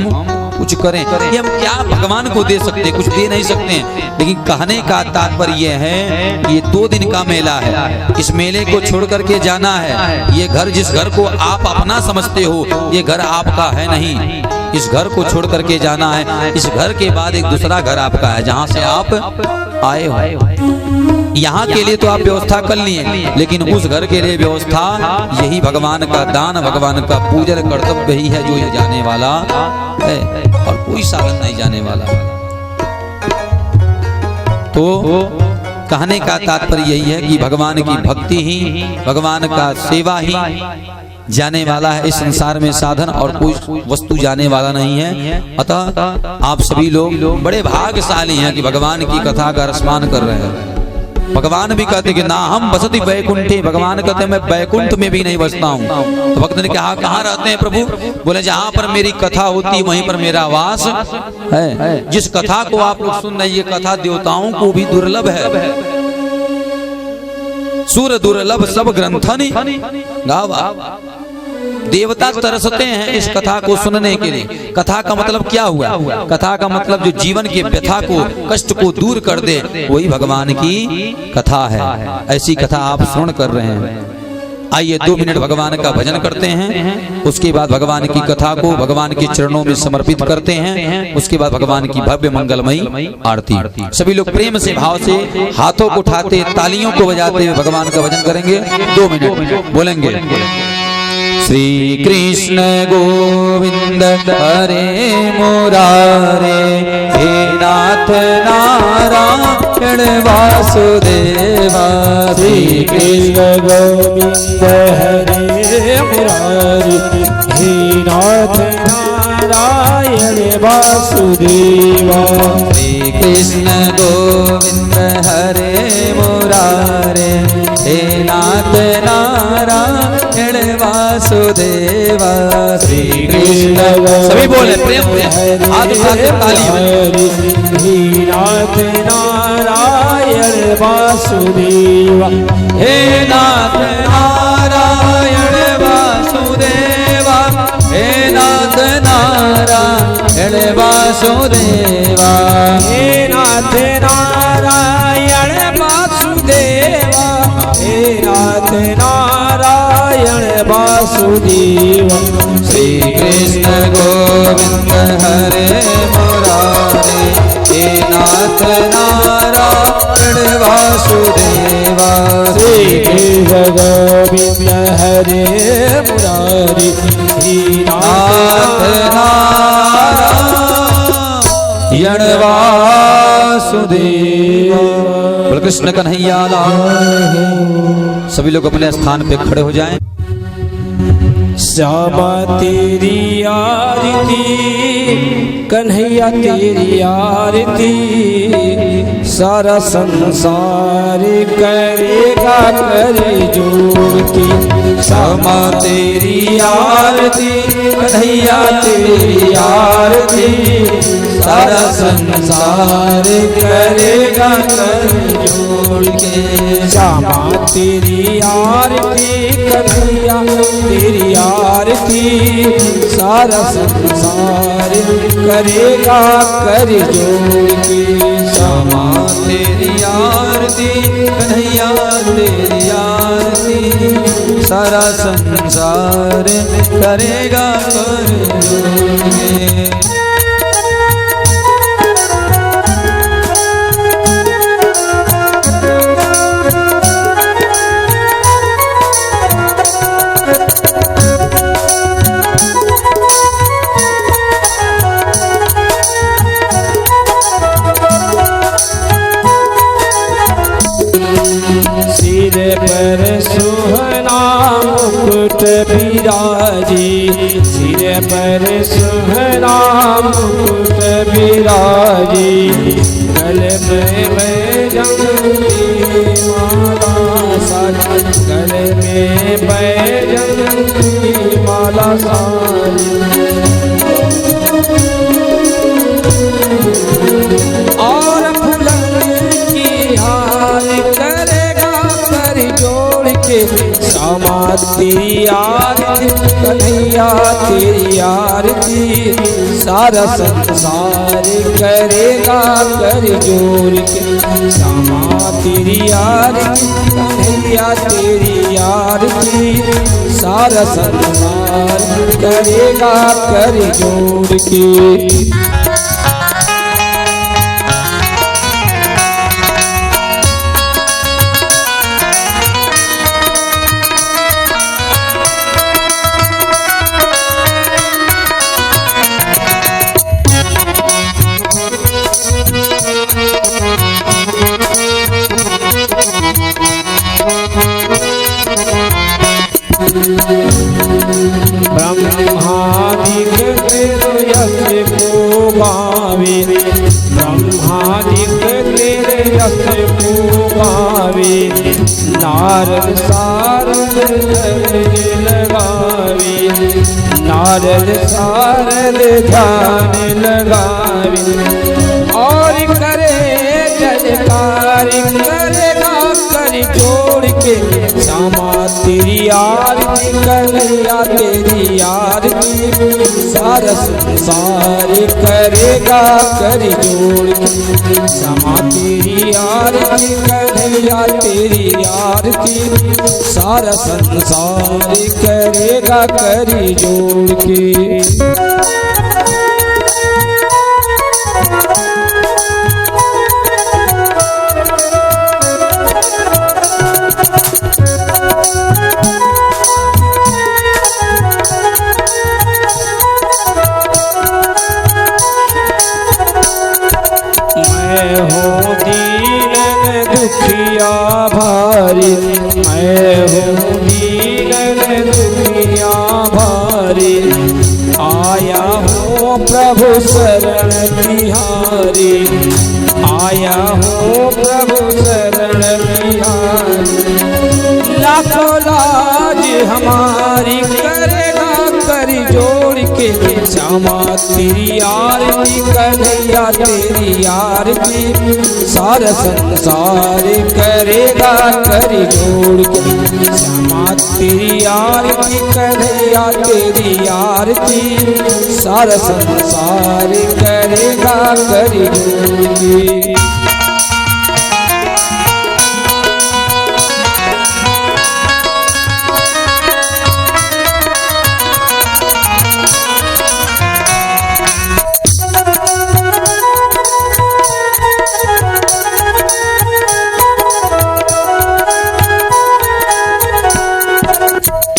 कुछ करें। ये हम क्या भगवान को दे सकते हैं? कुछ दे नहीं सकते हैं। लेकिन कहने का तात्पर्य यह है कि ये 2 दिन का मेला है, इस मेले को छोड़ करके जाना है। ये घर, जिस घर को आप अपना समझते हो, ये घर आपका है नहीं। इस घर को छोड़ करके जाना है। इस घर के बाद एक दूसरा घर आपका है, जहाँ से आप आए हो। यहाँ के लिए तो आप व्यवस्था कर लिए, लेकिन उस घर के लिए व्यवस्था यही भगवान का दान, भगवान का पूजन कर्तव्य ही है जो ये जाने वाला है, और कोई साधन नहीं जाने वाला। तो कहने का तात्पर्य यही है कि भगवान की भक्ति ही, भगवान का सेवा ही जाने वाला है इस संसार में साधन, और कोई वस्तु जाने वाला नहीं है। अतः आप सभी लोग बड़े भाग्यशाली हैं कि भगवान की कथा का रसपान कर रहे हैं। भगवान भी कहते कि ना हम बसती वैकुंठे, भगवान कहते मैं वैकुंठ में भी नहीं बसता हूँ। तो भक्त ने कहा कहाँ रहते हैं प्रभु? बोले जहाँ पर मेरी कथा होती वहीं पर मेरा वास है। जिस कथा को आप लोग सुन रहे, ये कथा देवताओं को भी दुर्लभ है। सुर दुर्लभ सब ग्रंथनि गावा, देवता तरसते हैं इस कथा को सुनने के लिए। कथा का मतलब क्या हुआ? कथा का मतलब जो जीवन के व्यथा को, कष्ट को दूर कर दे, वही भगवान की कथा है। ऐसी कथा आप श्रवण कर रहे हैं। आइए 2 मिनट भगवान का भजन करते हैं, उसके बाद भगवान की कथा को भगवान के चरणों में समर्पित करते हैं, उसके बाद भगवान की भव्य मंगलमयी आरती। सभी लोग प्रेम से, भाव से हाथों को उठाते, तालियों को बजाते हुए भगवान का भजन करेंगे। 2 मिनट बोलेंगे। श्री कृष्ण गोविंद हरे मुरारे, हे नाथ नारायण वासुदेवा। श्री कृष्ण गोविंद हरे मुरारी हे नाथ नारायण वासुदेवा। श्री कृष्ण गोविंद हरे मुरारे हे नाथ नारायण वासुदेवा। श्री कृष्ण सभी बोले प्रेम से हाथ उठा के ताली हे नाथ नारायण वासुदेवा। हे नाथ नारायण वासुदेवा। हे नाथ नारायण वासुदेवा। हे नाथ नारायण वासुदेवा। हे नाथ नारायण वासुदेवा। श्री कृष्ण गोविंद हरे मुरारे हे नाथ नारायण वासुदेवा। श्री कृष्ण गोविंद हरे मुरारी हे नाथ नारायण वासुदेवा। बोल कृष्ण कन्हैया लाल। सभी लोग अपने स्थान पे खड़े हो जाएं। श्यामा तेरी आरती कन्हैया तेरी आरती सारा संसार करेगा कर जोड़ के। श्यामा तेरी आरती कन्हैया तेरी आरती सारा संसार करेगा कर जोड़ के। श्यामा तेरी आरती कन्हैया तेरी आरती सारा संसार करेगा कर जोड़ के। श्यामा तेरी आरती कन्हैया तेरी आरती सारा संसार करेगा कर जोड़ के। सिर पर सुहना मुकुट बिराजी। सिर पर सुहना मुकुट बिराजी। गले में बैजंती माला सारी। गले में बैजंती माला सारी। और फूलन की हार करेगा कर जोड़ के। श्यामा तेरी आरती कन्हैया तेरी आरती सारा संसार करेगा कर जोड़ के। श्यामा तेरी आरती कन्हैया तेरी आरती सारा संसार करेगा कर जोड़ के। ब्रह्मादिक तेरे यश को गावे। ब्रह्मादिक तेरे यश को गावे। नारद सारद लगावे। नारद सारद ध्यान लगावे। और करे जयकार करेगा कर जोड़ के। श्यामा तेरी आरती कन्हैया तेरी आरती सारा संसार करेगा कर जोड़ के। श्यामा तेरी आरती कन्हैया तेरी आरती सारा संसार करेगा कर जोड़ के। मैं हूँ दीन दुखिया भारी। मैं हूँ दीन दुखिया शरण तिहारी, आया हूँ प्रभु शरण तिहारी। लाखों लाज हमारी करेगा कर जोड़ के, श्यामा तेरी आरती कन्हैया तेरी आरती, सारा संसार करेगा कर जोड़ के। श्यामा तेरी आरती कन्हैया तेरी आरती, सारा संसार करेगा कर जोड़ के।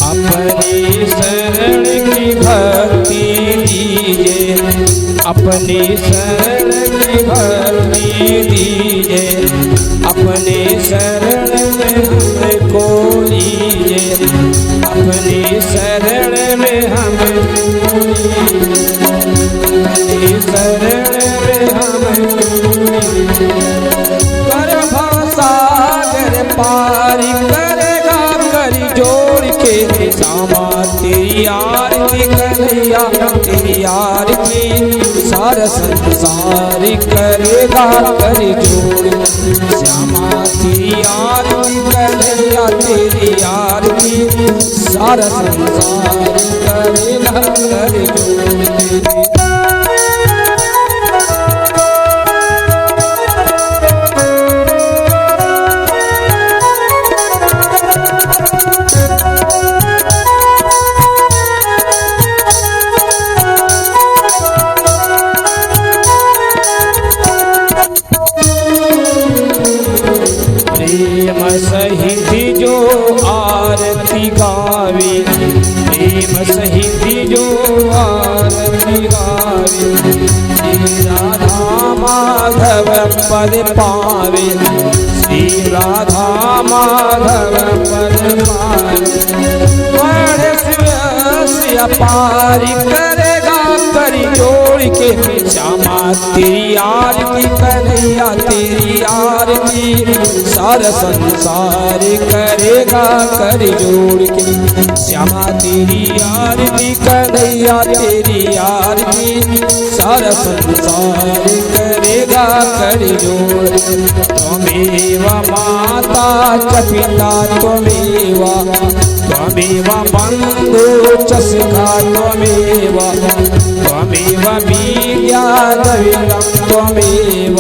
अपने शरण की भक्ति दीजिए, अपने शरण में हमको लीजिए, अपने शरण में हमको लीजिए, अपने शरण में हमको कर भवसागर पार करेगा कर जोड़ के। श्यामा तेरी आरती कन्हैया तेरी आरती, सारा संसार करेगा कर जोड़। श्यामा तेरी आरती कन्हैया तेरी आरती, सारा संसार करेगा कर जोड़। प्रेम सहित जो आरती गावे, प्रेम सहित जो आरती गावे, श्री राधा माधव पद पावे, श्री राधा माधव पद पावे। अपार करेगा कर जोड़ के, श्यामा तेरी आरती कन्हैया तेरी आरती, सारा संसार करेगा कर जोड़ के। श्यामा तेरी आरती कन्हैया तेरी आरती, सारा संसार करेगा कर जोड़। त्वमेव माता च पिता त्वमेव, त्वमेव बन्धु च सखा त्वमेव, त्वमेव विज्ञानविदं त्वमेव,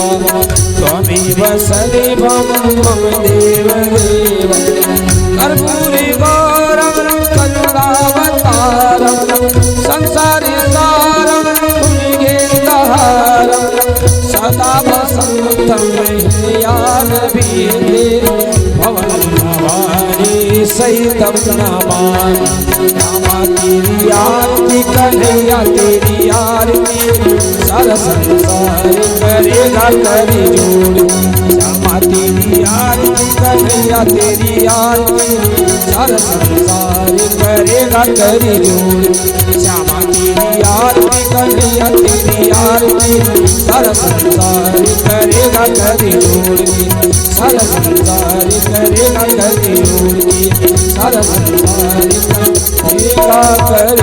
त्वमेव सर्वं मम देव देव। कर्पूरी गौरं करुणावतारं, संसारी सारं भुजगेन्द्रहारं, सदा वसन्तं हृदयानभीते, भवनं भवानी सहितं नमामि। श्यामा तेरी आरती कन्हैया तेरी आरती, सारा संसार करेगा कर जोड़। श्यामा तेरी आरती कन्हैया तेरी आरती, सारा संसार करेगा कर जोड़। श्यामा तेरी आरती कन्हैया तेरी आरती, सारा संसार करेगा कर जोड़। सारा संसार करेगा कर जोड़, सारा संसार करेगा कर